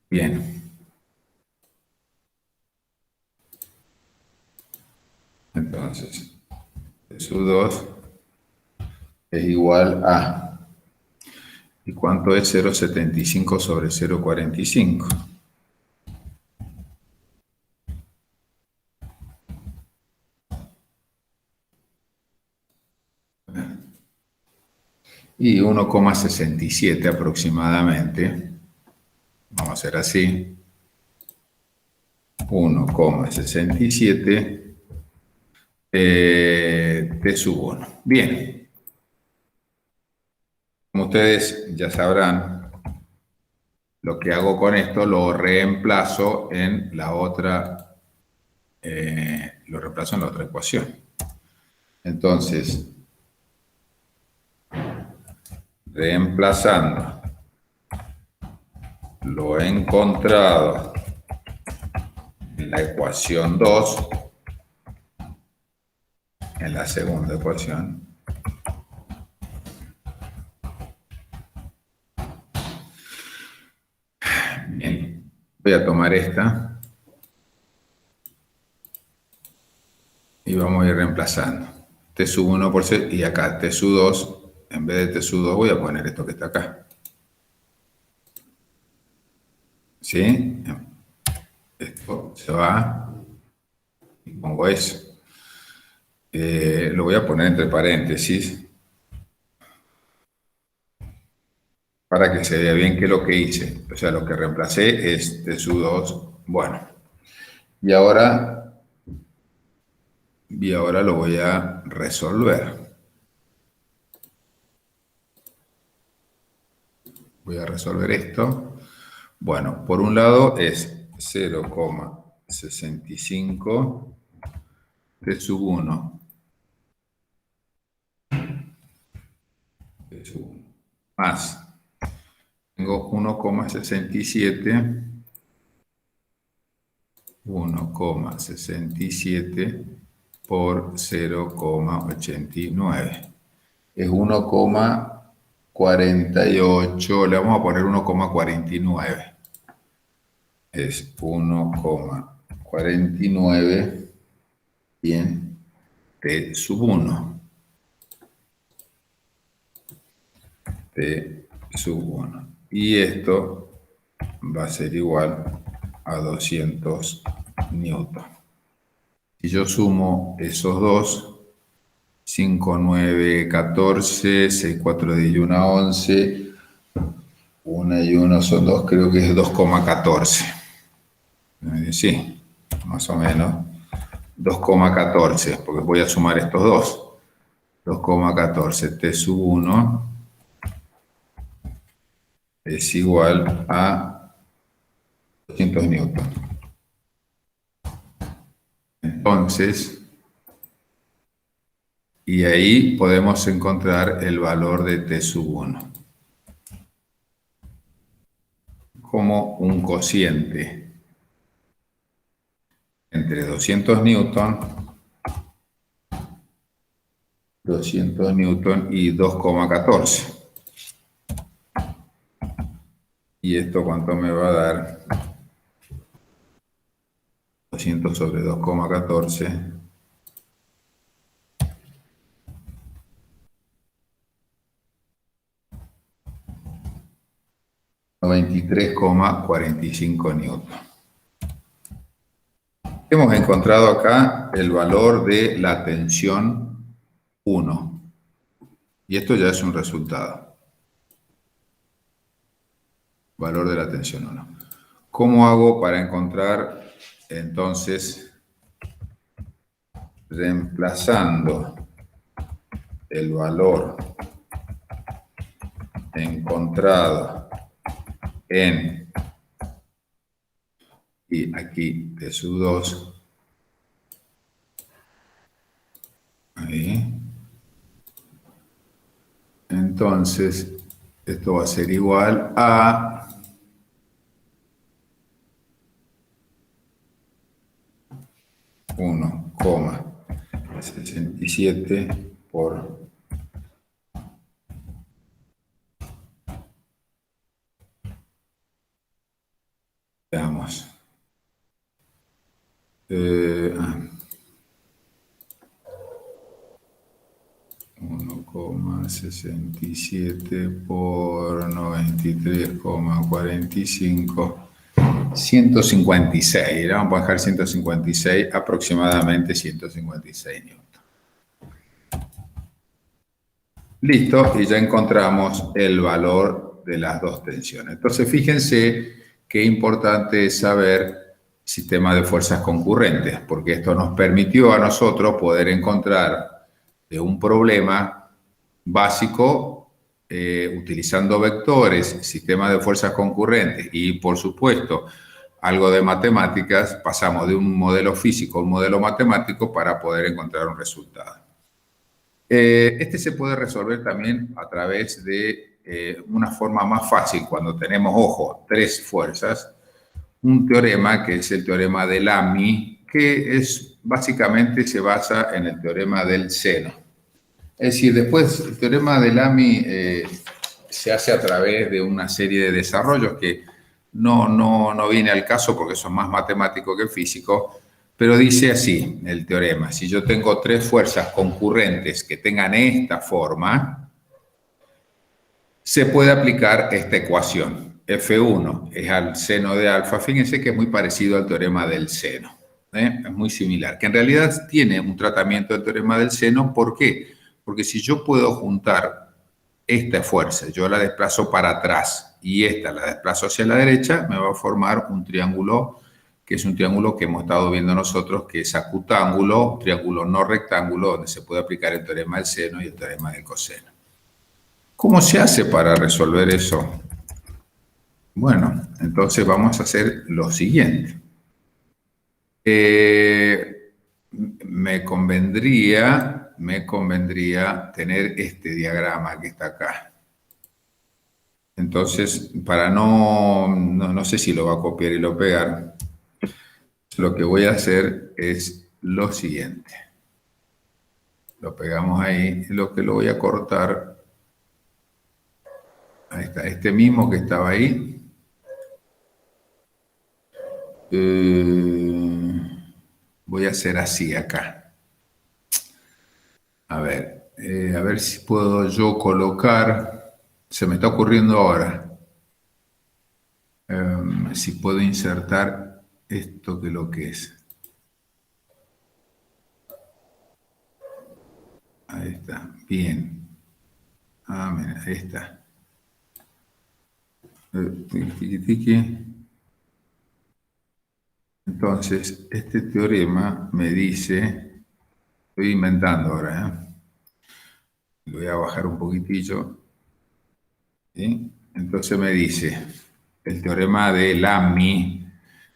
Bien. Entonces, T sub 2 es igual a... ¿Y cuánto es 0,75 sobre 0,45? Y 1,67 aproximadamente. Vamos a hacer así. 1,67 T sub 1. Bien. Como ustedes ya sabrán, lo que hago con esto lo reemplazo en la otra, ecuación. Entonces, reemplazando lo encontrado en la ecuación 2, en la segunda ecuación, bien, voy a tomar esta y vamos a ir reemplazando T sub 1 por C, y acá T sub 2, en vez de T sub 2 voy a poner esto que está acá. ¿Sí? Esto se va y pongo eso. Lo voy a poner entre paréntesis para que se vea bien qué es lo que hice. O sea, lo que reemplacé es T sub 2. Bueno, y ahora lo voy a resolver. Voy a resolver esto. Bueno, por un lado es 0,65 T sub 1. T sub 1. Más. Tengo 1,67 por 0,89. Es 1,48. Le vamos a poner 1,49. Es 1,49. Bien. T sub 1. T sub 1. Y esto va a ser igual a 200 newton. Si yo sumo esos dos, 5, 9, 14, 6, 4, 10 y 1, 11, 1 y 1 son 2, creo que es 2,14. Sí, más o menos 2,14, porque voy a sumar estos dos. 2,14 T sub 1 es igual a 200 newton. Entonces, y ahí podemos encontrar el valor de T sub 1 como un cociente entre 200 newton y 2,14. ¿Y esto cuánto me va a dar? 200 sobre 2,14. 93,45 newton. Hemos encontrado acá el valor de la tensión 1. Y esto ya es un resultado. Valor de la tensión 1. ¿Cómo hago para encontrar entonces, reemplazando el valor encontrado en, y aquí de sub 2, ahí. Entonces, esto va a ser igual a 1,67 por veamos. 1,67 por 93,45, 156. Le vamos a dejar 156, aproximadamente 156 newton. Listo, y ya encontramos el valor de las dos tensiones. Entonces, fíjense qué importante es saber sistema de fuerzas concurrentes, porque esto nos permitió a nosotros poder encontrar de un problema básico utilizando vectores, sistema de fuerzas concurrentes y, por supuesto, algo de matemáticas, pasamos de un modelo físico a un modelo matemático para poder encontrar un resultado. Este se puede resolver también a través de una forma más fácil, cuando tenemos, ojo, tres fuerzas, un teorema que es el teorema de Lamy, que es, básicamente se basa en el teorema del seno. Es decir, después el teorema de Lamy se hace a través de una serie de desarrollos que no viene al caso porque son más matemáticos que físicos, pero dice así el teorema: si yo tengo tres fuerzas concurrentes que tengan esta forma, se puede aplicar esta ecuación. F1 es al seno de alfa. Fíjense que es muy parecido al teorema del seno. Es muy similar, que en realidad tiene un tratamiento del teorema del seno. ¿Por qué? Porque si yo puedo juntar esta fuerza, yo la desplazo para atrás y esta la desplazo hacia la derecha, me va a formar un triángulo, que es un triángulo que hemos estado viendo nosotros, que es acutángulo, triángulo no rectángulo, donde se puede aplicar el teorema del seno y el teorema del coseno. ¿Cómo se hace para resolver eso? Bueno, entonces vamos a hacer lo siguiente. Me convendría tener este diagrama que está acá. Entonces, para no sé si lo va a copiar y lo pegar, lo que voy a hacer es lo siguiente. Lo pegamos ahí, lo que lo voy a cortar. Ahí está, este mismo que estaba ahí. Voy a hacer así acá. A ver si puedo yo colocar, se me está ocurriendo ahora, si puedo insertar esto que lo que es. Ahí está, bien. Mira, ahí está. Tiki, tiki. Entonces, este teorema me dice, estoy inventando ahora, lo voy a bajar un poquitillo, ¿sí? Entonces me dice, el teorema de Lamy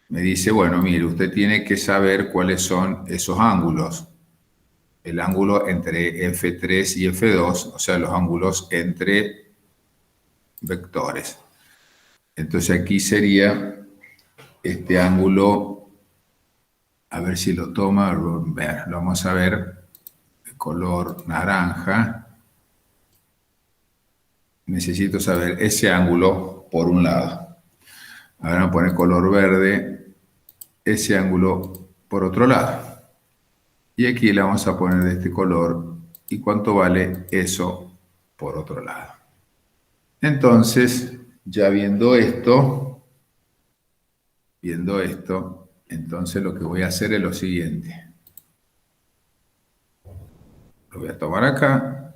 me dice, bueno, mire, usted tiene que saber cuáles son esos ángulos. El ángulo entre F3 y F2, o sea, los ángulos entre vectores. Entonces aquí sería este ángulo, a ver si lo toma, lo vamos a ver de color naranja. Necesito saber ese ángulo por un lado. Ahora vamos a poner color verde, ese ángulo por otro lado. Y aquí le vamos a poner de este color y cuánto vale eso por otro lado. Entonces, ya viendo esto, entonces lo que voy a hacer es lo siguiente. Lo voy a tomar acá.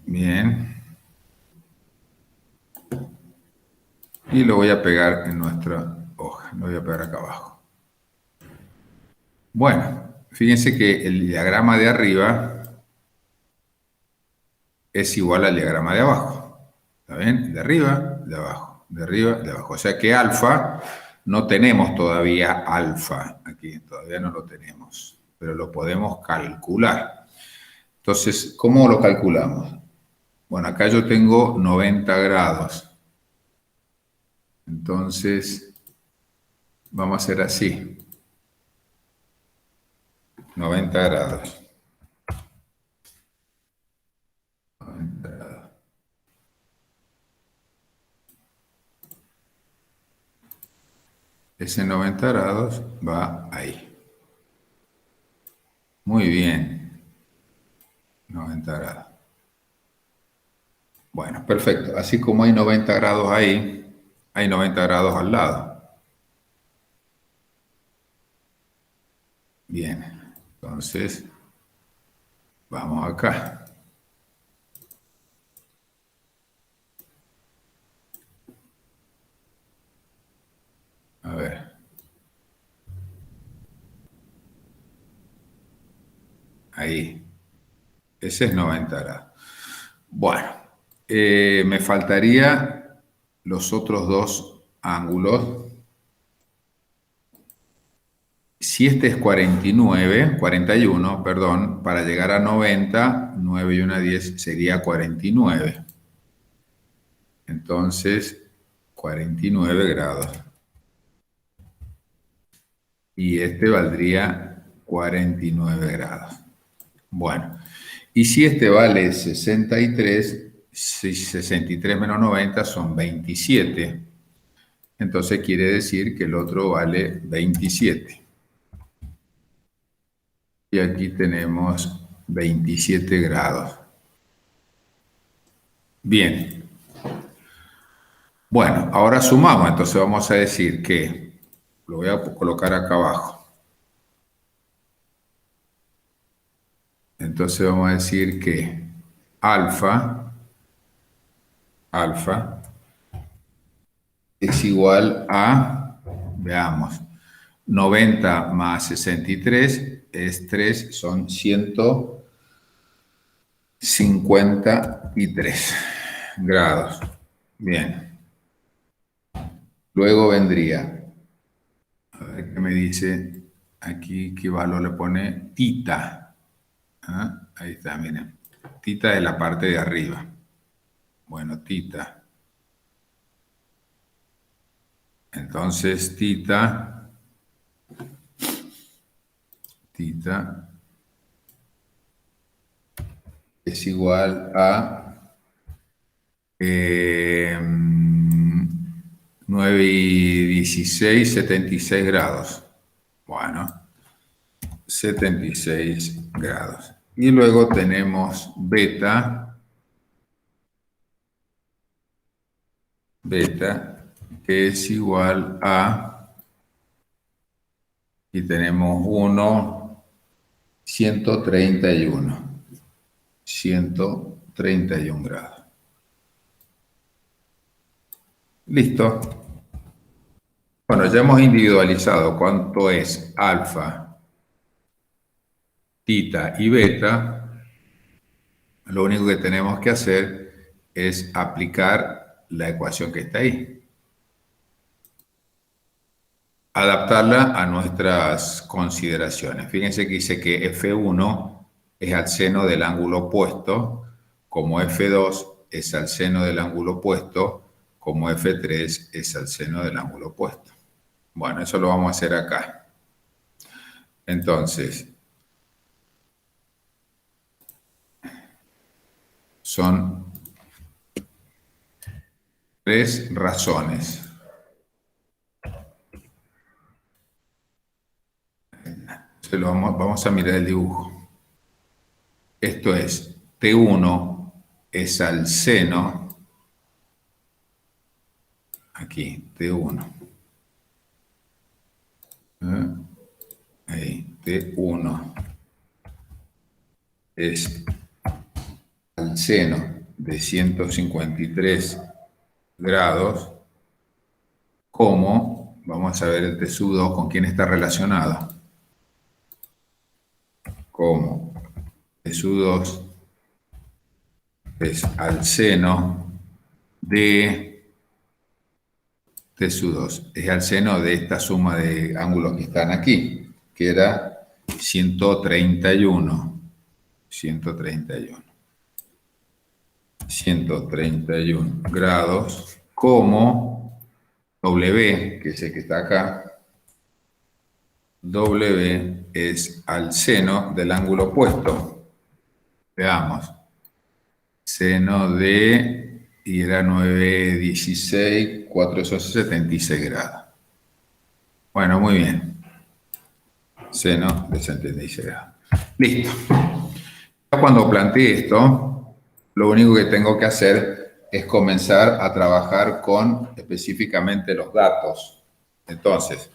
Bien. Y lo voy a pegar en nuestra hoja. Lo voy a pegar acá abajo. Bueno, fíjense que el diagrama de arriba es igual al diagrama de abajo. ¿Está bien? De arriba, de abajo, de arriba, de abajo. O sea que alfa, no tenemos todavía alfa aquí, todavía no lo tenemos, pero lo podemos calcular. Entonces, ¿cómo lo calculamos? Bueno, acá yo tengo 90 grados. Entonces, vamos a hacer así. 90 grados. 90 grados. Ese 90 grados va ahí. Muy bien. 90 grados. Bueno, perfecto. Así como hay 90 grados ahí, hay 90 grados al lado. Bien. Entonces, vamos acá. A ver. Ahí. Ese es 90 grados. Bueno, me faltaría los otros dos ángulos. Si este es 49, 41, perdón, para llegar a 90, 9 y 1, 10 sería 49. Entonces, 49 grados. Y este valdría 49 grados. Bueno, y si este vale 63, 63 menos 90 son 27. Entonces quiere decir que el otro vale 27. Y aquí tenemos 27 grados. Bien. Bueno, ahora sumamos. Entonces vamos a decir que, lo voy a colocar acá abajo. Entonces vamos a decir que alfa es igual a, veamos, 90 más 63 es 3, son 153 grados. Bien. Luego vendría, a ver qué me dice aquí, qué valor le pone tita. ¿Ah? Ahí está, miren. Tita es la parte de arriba. Bueno, tita. Entonces, tita es igual a 9 y 16, 76 grados. Bueno, 76 grados. Y luego tenemos beta, que es igual a, y tenemos 1, 131. 131 grados. Listo. Bueno, ya hemos individualizado cuánto es alfa, tita y beta. Lo único que tenemos que hacer es aplicar la ecuación que está ahí. Adaptarla a nuestras consideraciones. Fíjense que dice que F1 es al seno del ángulo opuesto, como F2 es al seno del ángulo opuesto, como F3 es al seno del ángulo opuesto. Bueno, eso lo vamos a hacer acá. Entonces, son 3 razones. Entonces vamos a mirar el dibujo. Esto es, T1 es al seno, aquí, T1. Ahí, T1 es al seno de 153 grados, como, vamos a ver el T2 con quién está relacionado, como T2 es al seno de T sub 2. Es al seno de esta suma de ángulos que están aquí, que era 131. 131 grados, como W, que es el que está acá, W es al seno del ángulo opuesto. Veamos. Seno de, y era 916, 4 son 76 grados. Bueno, muy bien. Seno de 76 grados. Listo. Ya cuando planteé esto, lo único que tengo que hacer es comenzar a trabajar con específicamente los datos. Entonces,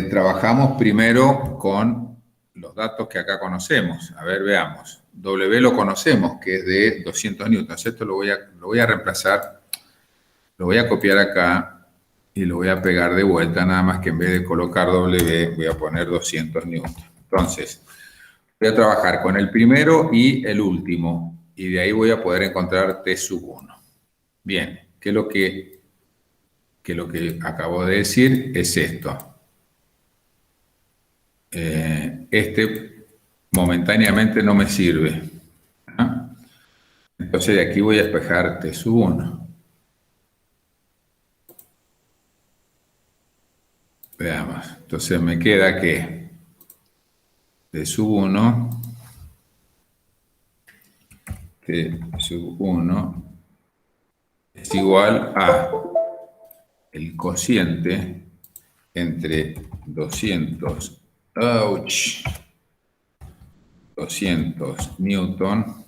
trabajamos primero con los datos que acá conocemos. A ver, veamos. W lo conocemos, que es de 200 newtons. Esto lo voy a reemplazar, lo voy a copiar acá y lo voy a pegar de vuelta, nada más que en vez de colocar W, voy a poner 200 newtons. Entonces, voy a trabajar con el primero y el último, y de ahí voy a poder encontrar T sub 1. Bien, ¿qué es lo que acabo de decir? Es esto. Este momentáneamente no me sirve. ¿Ah? Entonces de aquí voy a despejar T sub 1. Veamos. Entonces me queda que T sub 1, T sub 1 es igual a el cociente entre 200 newton,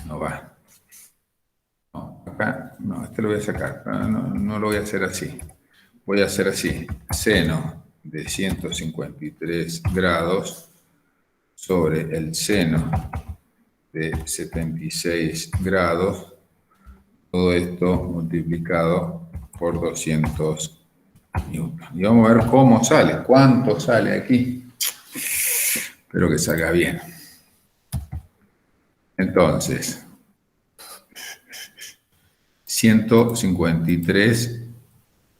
no va, no, acá, no, este lo voy a sacar, no lo voy a hacer así, voy a hacer así, seno de 153 grados sobre el seno de 76 grados, todo esto multiplicado por 200 newton. Y vamos a ver cómo sale, cuánto sale aquí. Espero que salga bien. Entonces, 153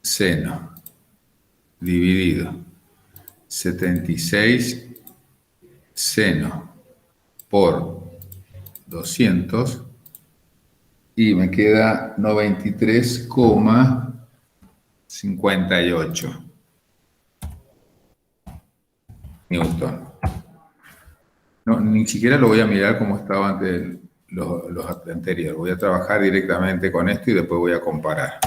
seno dividido 76 seno por 200 y me queda 93,58 newton. No, ni siquiera lo voy a mirar como estaba antes los anteriores. Voy a trabajar directamente con esto y después voy a comparar.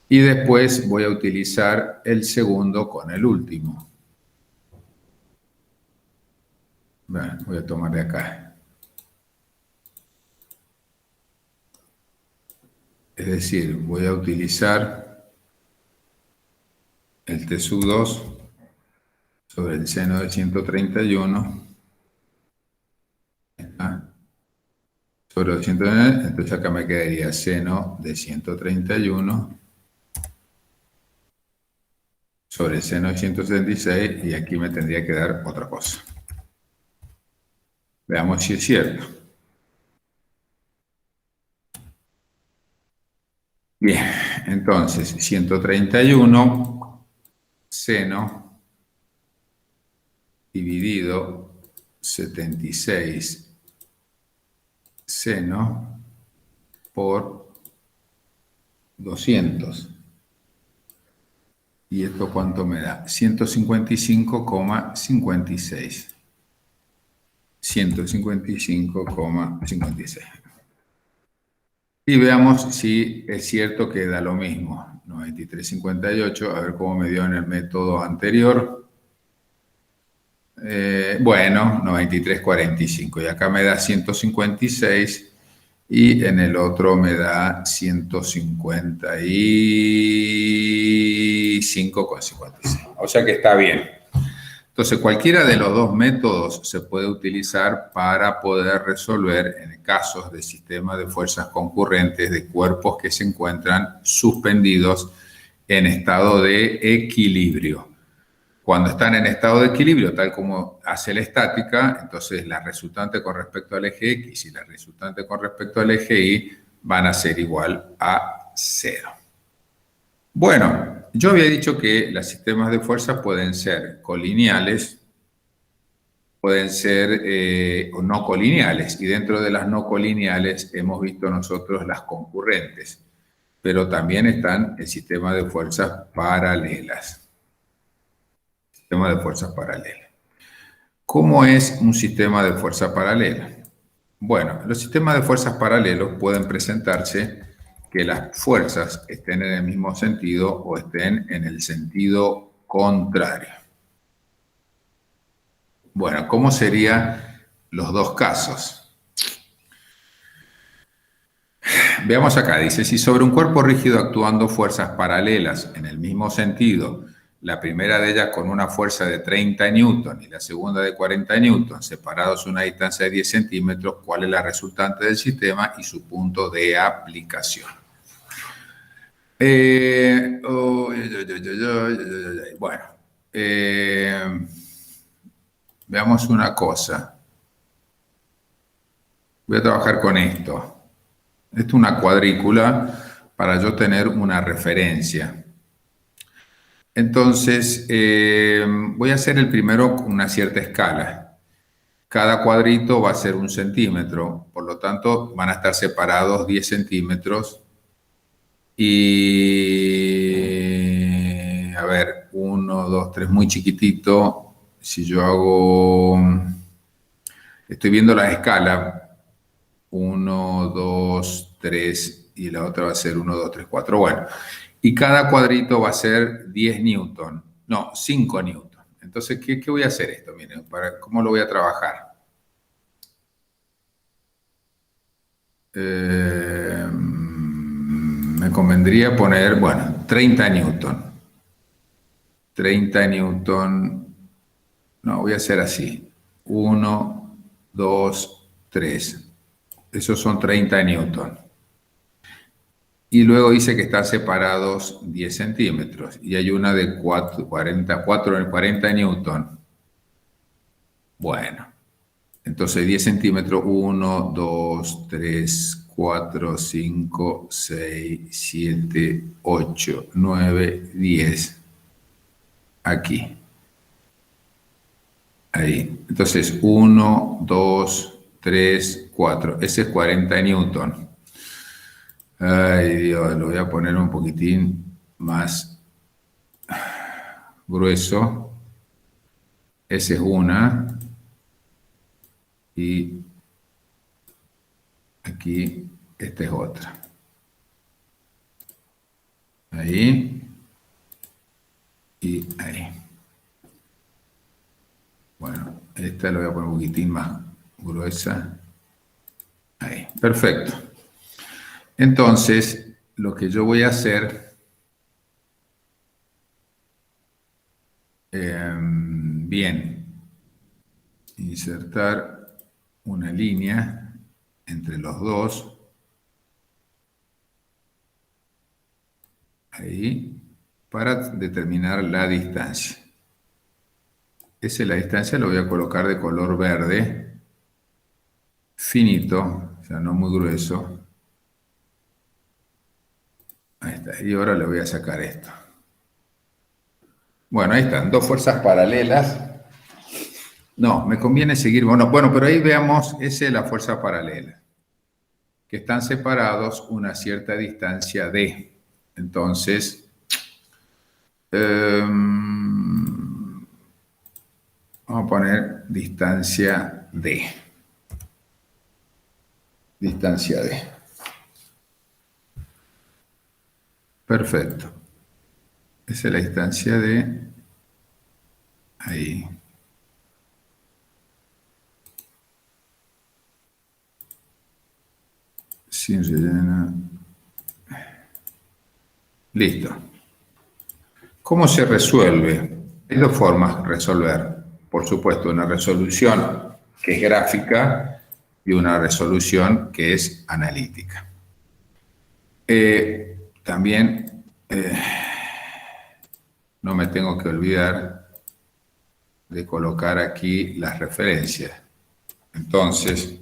Y después voy a utilizar el segundo con el último. Bueno, voy a tomar de acá. Es decir, voy a utilizar el T sub 2 sobre el seno de 131 sobre 209, entonces acá me quedaría seno de 131 sobre el seno de 176 y aquí me tendría que dar otra cosa. Veamos si es cierto. Bien, entonces 131 seno dividido 76 seno por 200. ¿Y esto cuánto me da? 155,56. 155,56. Y veamos si es cierto que da lo mismo. 93,58, a ver cómo me dio en el método anterior. Bueno, 93,45. Y acá me da 156 y en el otro me da 155,56. O sea que está bien. Entonces, cualquiera de los dos métodos se puede utilizar para poder resolver en casos de sistemas de fuerzas concurrentes de cuerpos que se encuentran suspendidos en estado de equilibrio. Cuando están en estado de equilibrio, tal como hace la estática, entonces la resultante con respecto al eje X y la resultante con respecto al eje Y van a ser igual a 0. Bueno, yo había dicho que los sistemas de fuerza pueden ser colineales, pueden ser o no colineales, y dentro de las no colineales hemos visto nosotros las concurrentes, pero también están el sistema de fuerzas paralelas. Sistema de fuerzas paralelas. ¿Cómo es un sistema de fuerza paralela? Bueno, los sistemas de fuerzas paralelos pueden presentarse que las fuerzas estén en el mismo sentido o estén en el sentido contrario. Bueno, ¿cómo serían los dos casos? Veamos acá, dice, si sobre un cuerpo rígido actuando fuerzas paralelas en el mismo sentido, la primera de ellas con una fuerza de 30 newton y la segunda de 40 newton, separados a una distancia de 10 centímetros, ¿cuál es la resultante del sistema y su punto de aplicación? Bueno, veamos una cosa. Voy a trabajar con esto. Esto es una cuadrícula para yo tener una referencia. Entonces, voy a hacer el primero con una cierta escala. Cada cuadrito va a ser 1 centímetro, por lo tanto van a estar separados 10 centímetros. Y, a ver, 1, 2, 3, muy chiquitito. Si yo hago, estoy viendo la escala, 1, 2, 3, y la otra va a ser 1, 2, 3, 4. Bueno, y cada cuadrito va a ser 10 newton, no, 5 newton. Entonces, ¿qué voy a hacer esto? Miren, ¿cómo lo voy a trabajar? Me convendría poner, bueno, 30 newton. 30 newton, no, voy a hacer así. 1, 2, 3. Esos son 30 newton. Y luego dice que están separados 10 centímetros. Y hay una de 40 newton. Bueno, entonces 10 centímetros, 1, 2, 3, 4, 5, 6, 7, 8, 9, 10. Aquí. Ahí. Entonces, 1, 2, 3, 4. Ese es 40 newton. Ay, Dios, lo voy a poner un poquitín más grueso. Ese es una. Y aquí, esta es otra. Ahí. Y ahí. Bueno, esta lo voy a poner un poquitín más gruesa. Ahí. Perfecto. Entonces, lo que yo voy a hacer, bien, insertar una línea entre los dos, ahí, para determinar la distancia. Esa es la distancia, lo voy a colocar de color verde, finito, o sea, no muy grueso. Ahí está, y ahora le voy a sacar esto. Bueno, ahí están, dos fuerzas paralelas. No, me conviene seguir, bueno, pero ahí veamos, esa es la fuerza paralela, que están separados una cierta distancia d. Entonces, vamos a poner distancia d. Distancia d. Perfecto. Esa es la distancia de ahí. Sin relleno. Listo. ¿Cómo se resuelve? Hay dos formas de resolver. Por supuesto, una resolución que es gráfica y una resolución que es analítica. También no me tengo que olvidar de colocar aquí las referencias. Entonces,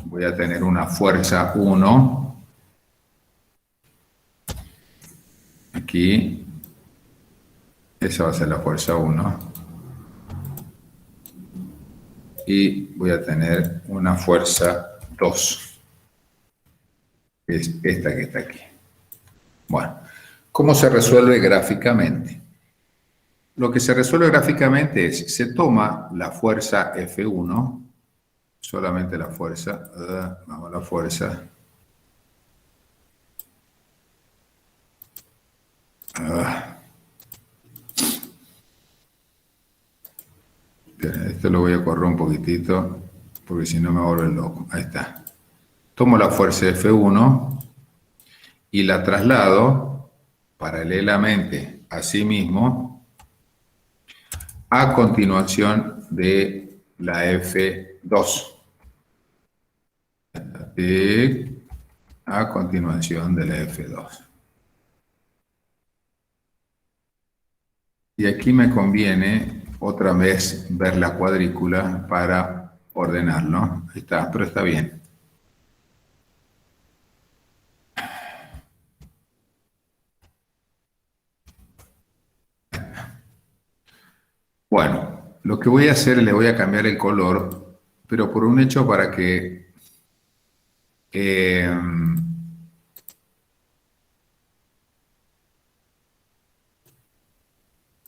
voy a tener una fuerza 1 aquí. Esa va a ser la fuerza 1. Y voy a tener una fuerza 2, que es esta que está aquí. Bueno, ¿cómo se resuelve gráficamente? Lo que se resuelve gráficamente es, se toma la fuerza F1, solamente la fuerza, vamos a la fuerza, esto lo voy a correr un poquitito, porque si no me vuelve loco. Ahí está. Tomo la fuerza F1 y la traslado paralelamente a sí mismo a continuación de la F2. A continuación de la F2. Y aquí me conviene otra vez ver la cuadrícula para ordenarlo. Ahí está, pero está bien. Bueno, lo que voy a hacer, le voy a cambiar el color, pero por un hecho para que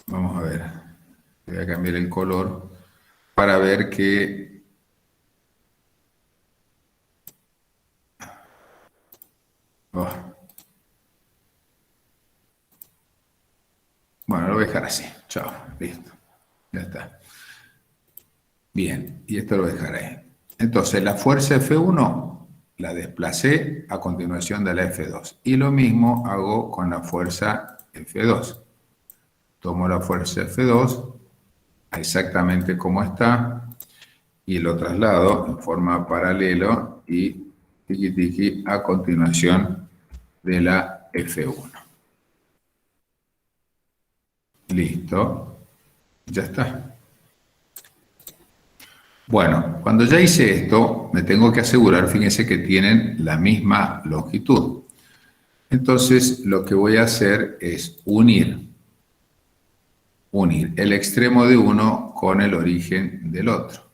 vamos a ver, voy a cambiar el color para ver que bueno, lo voy a dejar así. Chao, listo. Ya está. Bien, y esto lo dejaré. Entonces, la fuerza F1 la desplacé a continuación de la F2. Y lo mismo hago con la fuerza F2. Tomo la fuerza F2, exactamente como está, y lo traslado en forma paralela y tiki tiki a continuación de la F1. Listo. Ya está. Bueno, cuando ya hice esto, me tengo que asegurar, fíjense que tienen la misma longitud. Entonces, lo que voy a hacer es unir el extremo de uno con el origen del otro.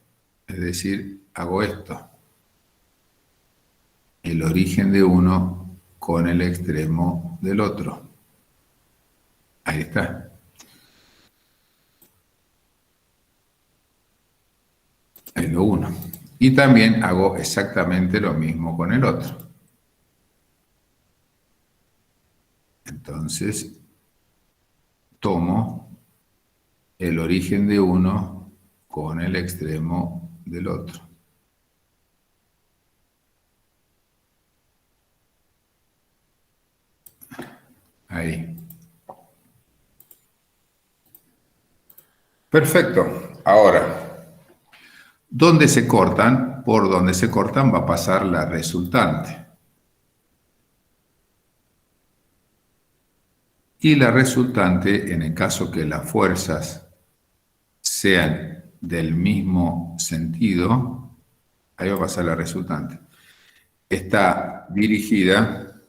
Es decir, hago esto. El origen de uno con el extremo del otro. Ahí está. Ahí lo uno. Y también hago exactamente lo mismo con el otro. Entonces, tomo el origen de uno con el extremo del otro. Ahí. Perfecto. Ahora, ¿dónde se cortan? Por donde se cortan va a pasar la resultante. Y la resultante, en el caso que las fuerzas sean del mismo sentido, ahí va a pasar la resultante. Está dirigida,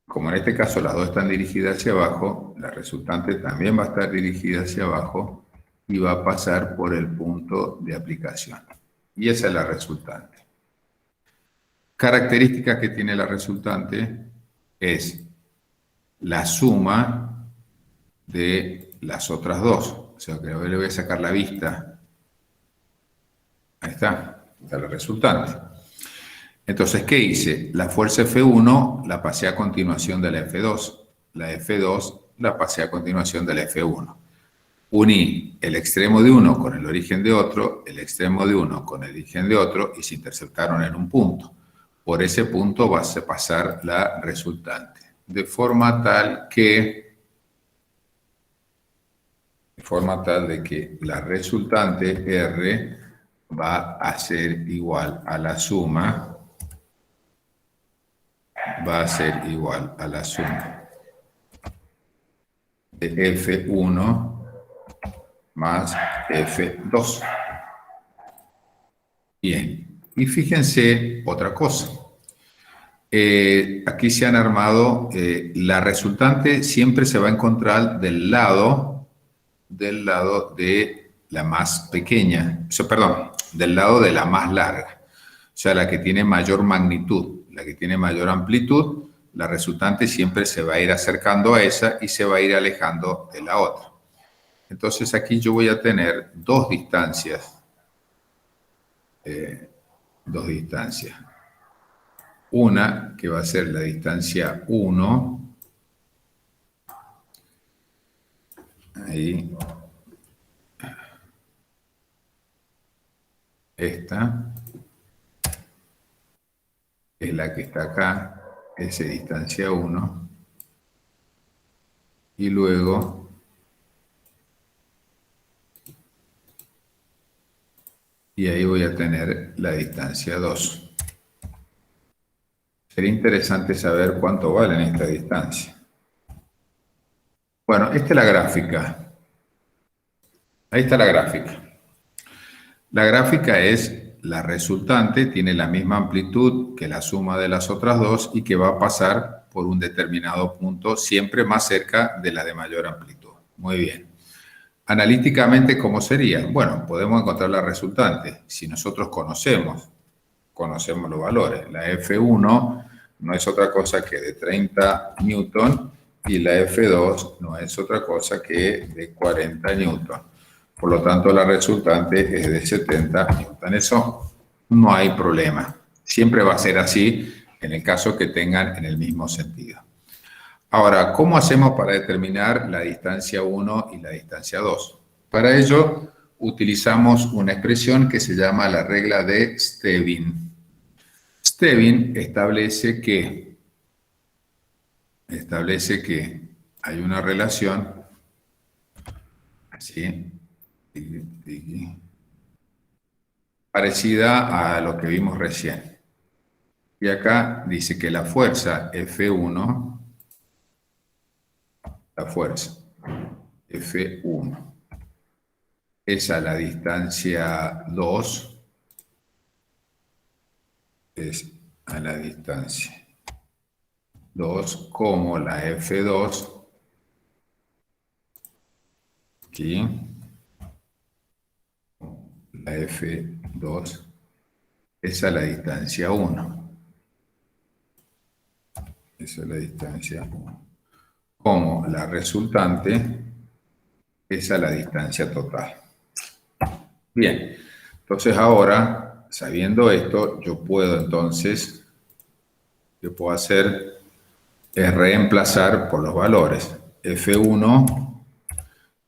como en este caso las dos están dirigidas hacia abajo, la resultante también va a estar dirigida hacia abajo y va a pasar por el punto de aplicación. Y esa es la resultante. Características que tiene la resultante es la suma de las otras dos. O sea, que le voy a sacar la vista. Ahí está la resultante. Entonces, ¿qué hice? La fuerza F1 la pasé a continuación de la F2. La F2 la pasé a continuación de la F1. Uní el extremo de uno con el origen de otro, el extremo de uno con el origen de otro y se interceptaron en un punto. Por ese punto va a pasar la resultante. De forma tal de que la resultante R va a ser igual a la suma, de F1 más F2. Bien, y fíjense otra cosa. Aquí se han armado, la resultante siempre se va a encontrar del lado de la más pequeña, o sea, perdón, del lado de la más larga, o sea, la que tiene mayor magnitud, la que tiene mayor amplitud, la resultante siempre se va a ir acercando a esa y se va a ir alejando de la otra. Entonces aquí yo voy a tener dos distancias. Una que va a ser la distancia 1, ahí, esta es la que está acá, esa distancia 1, y luego ahí voy a tener la distancia 2. Sería interesante saber cuánto valen esta distancia. Bueno, esta es la gráfica. Ahí está la gráfica. La gráfica es la resultante, tiene la misma amplitud que la suma de las otras dos y que va a pasar por un determinado punto, siempre más cerca de la de mayor amplitud. Muy bien. Analíticamente, ¿cómo sería? Bueno, podemos encontrar la resultante. Si nosotros conocemos los valores. La F1 no es otra cosa que de 30 newton y la F2 no es otra cosa que de 40 newton. Por lo tanto, la resultante es de 70 newton. Eso no hay problema. Siempre va a ser así en el caso que tengan en el mismo sentido. Ahora, ¿cómo hacemos para determinar la distancia 1 y la distancia 2? Para ello, utilizamos una expresión que se llama la regla de Stevin. Stevin establece que hay una relación así, parecida a lo que vimos recién. Y acá dice que la fuerza F1, es a la distancia 2, es a la distancia 2 como la F2, aquí, la F2 es a la distancia 1. Esa es la distancia 1. Como la resultante es a la distancia total. Bien, entonces ahora, sabiendo esto, yo puedo hacer es reemplazar por los valores. F1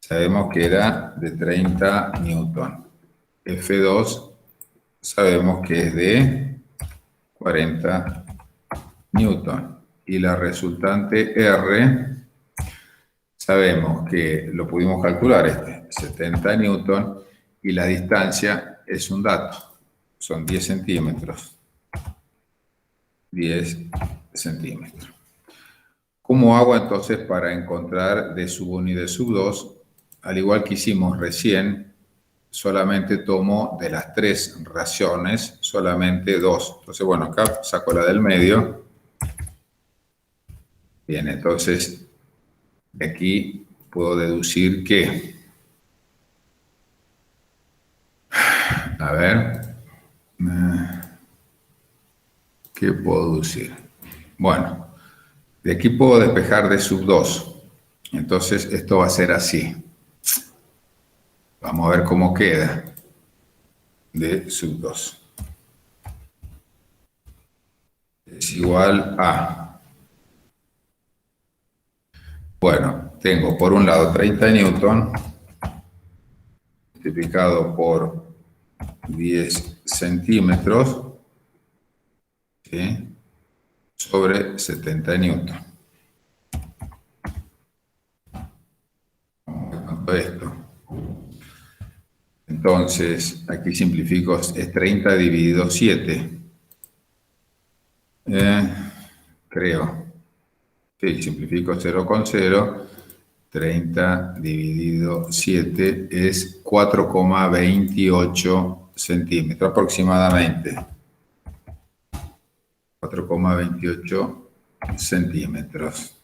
sabemos que era de 30 newton. F2 sabemos que es de 40 newton. Y la resultante R, sabemos que lo pudimos calcular, 70 newton, y la distancia es un dato, son 10 centímetros. 10 centímetros. ¿Cómo hago entonces para encontrar D sub 1 y D sub 2? Al igual que hicimos recién, solamente tomo de las tres raciones, solamente 2. Entonces, bueno, acá saco la del medio. Bien, entonces, de aquí puedo deducir que, a ver, ¿qué puedo deducir? Bueno, de aquí puedo despejar D sub 2. Entonces, esto va a ser así. Vamos a ver cómo queda. D sub 2 es igual a... Bueno, tengo por un lado 30 newton multiplicado por 10 centímetros, ¿sí?, sobre 70 newton. ¿Cuánto es esto? Entonces, aquí simplifico, es 30 dividido 7. Creo. Sí, simplifico 0 con 0 30 dividido 7 es 4,28 centímetros aproximadamente. 4,28 centímetros.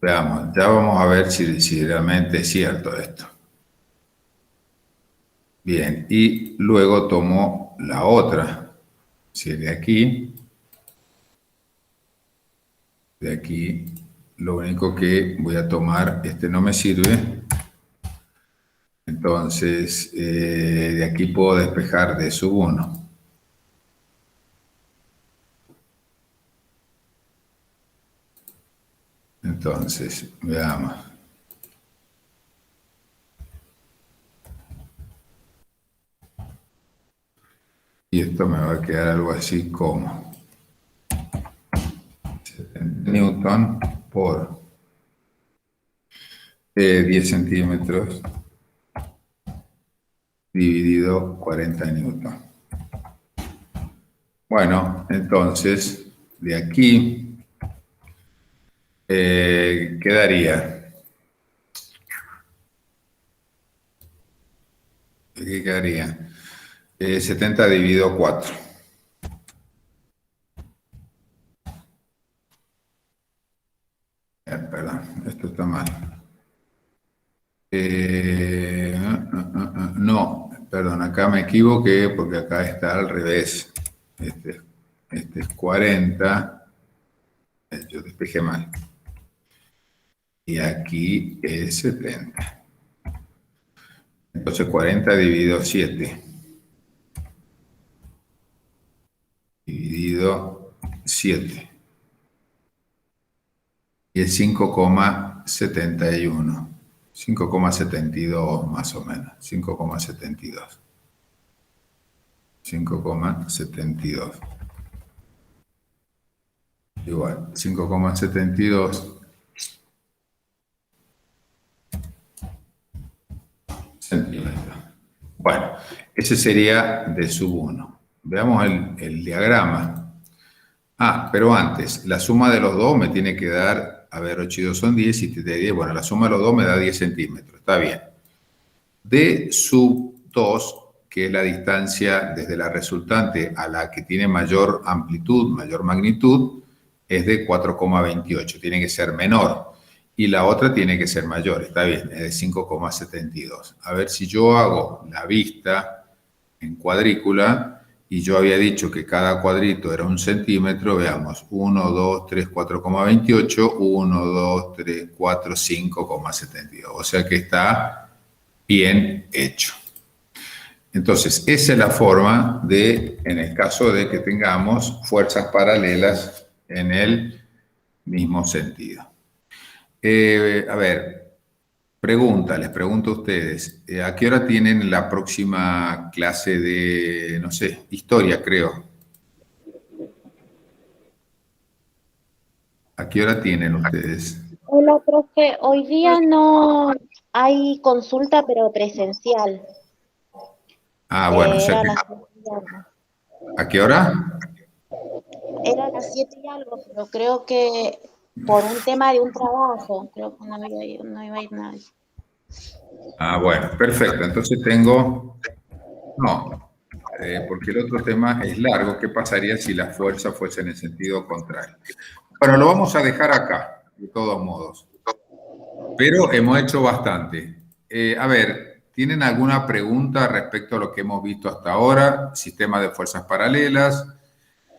Veamos, ya vamos a ver si realmente es cierto esto. Bien, y luego tomo la otra. Si de aquí, lo único que voy a tomar, este no me sirve. Entonces, de aquí puedo despejar de sub 1. Entonces, veamos. Y esto me va a quedar algo así como 70 newton por 10 centímetros dividido 40 newton. Bueno, entonces, de aquí quedaría. ¿Qué quedaría? 70 dividido 4. Perdón, esto está mal. No, perdón, acá me equivoqué porque acá está al revés. Este es 40. Yo despejé mal. Y aquí es 70. Entonces 40 dividido 7. Dividido 7. Y es 5,71. 5,72 más o menos. 5,72. 5,72. Igual, 5,72 centímetros. Bueno, ese sería de sub 1. Veamos el diagrama. Pero antes, la suma de los dos me tiene que dar, a ver, 8 y 2 son 10, y 7 y 10, bueno, la suma de los dos me da 10 centímetros, está bien. De sub 2, que es la distancia desde la resultante a la que tiene mayor amplitud, mayor magnitud, es de 4,28, tiene que ser menor. Y la otra tiene que ser mayor, está bien, es de 5,72. A ver si yo hago la vista en cuadrícula, y yo había dicho que cada cuadrito era 1 centímetro, veamos, 1, 2, 3, 4,28, 1, 2, 3, 4, 5,72. O sea que está bien hecho. Entonces, esa es la forma de, en el caso de que tengamos fuerzas paralelas en el mismo sentido. A ver, les pregunto a ustedes, ¿a qué hora tienen la próxima clase de, no sé, historia, creo? ¿A qué hora tienen ustedes? Hola, profe. Hoy día no hay consulta, pero presencial. Bueno, o sea Era a que, las 7 y algo. ¿a qué hora? Era a las 7 y algo, pero creo que por un tema de un trabajo, creo que no iba a ir nadie. Bueno, perfecto. Entonces tengo, no, porque el otro tema es largo. ¿Qué pasaría si la fuerza fuese en el sentido contrario? Bueno, lo vamos a dejar acá, de todos modos. Pero hemos hecho bastante. A ver, ¿tienen alguna pregunta respecto a lo que hemos visto hasta ahora? Sistema de fuerzas paralelas.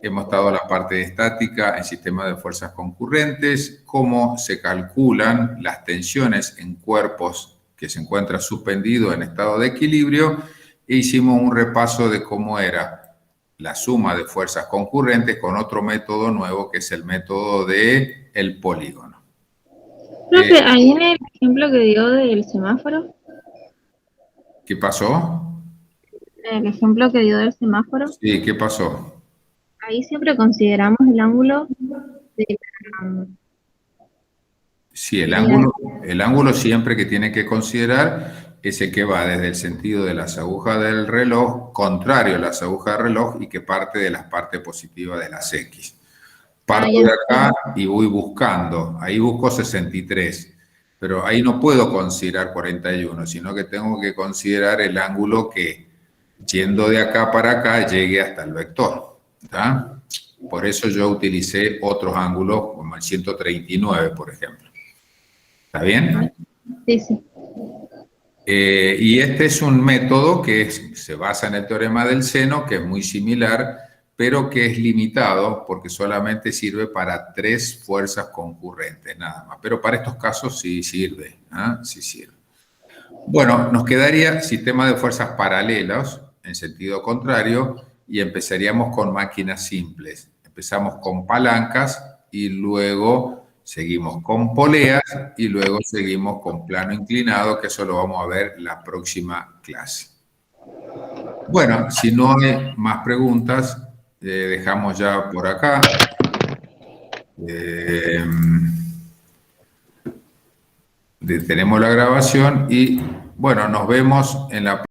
Hemos estado en la parte de estática, en sistema de fuerzas concurrentes, cómo se calculan las tensiones en cuerpos que se encuentran suspendidos en estado de equilibrio, e hicimos un repaso de cómo era la suma de fuerzas concurrentes con otro método nuevo, que es el método del polígono. Profe, ahí en el ejemplo que dio del semáforo, ¿Qué pasó? el ejemplo que dio del semáforo, Sí, ¿qué pasó? ahí siempre consideramos el ángulo de la, Sí, de la- el ángulo siempre que tiene que considerar es el que va desde el sentido de las agujas del reloj, contrario a las agujas del reloj, y que parte de la parte positiva de las X. Parto ya de acá y voy buscando. Ahí busco 63. Pero ahí no puedo considerar 41, sino que tengo que considerar el ángulo que, yendo de acá para acá, llegue hasta el vector. ¿Tá? Por eso yo utilicé otros ángulos, como el 139, por ejemplo. ¿Está bien? Sí, sí. Y este es un método que se basa en el teorema del seno, que es muy similar, pero que es limitado porque solamente sirve para 3 fuerzas concurrentes, nada más. Pero para estos casos sí sirve, ¿ah? Sí sirve. Bueno, nos quedaría sistema de fuerzas paralelas en sentido contrario y empezaríamos con máquinas simples. Empezamos con palancas y luego seguimos con poleas y luego seguimos con plano inclinado, que eso lo vamos a ver la próxima clase. Bueno, si no hay más preguntas, dejamos ya por acá. Detenemos la grabación y, bueno, nos vemos en la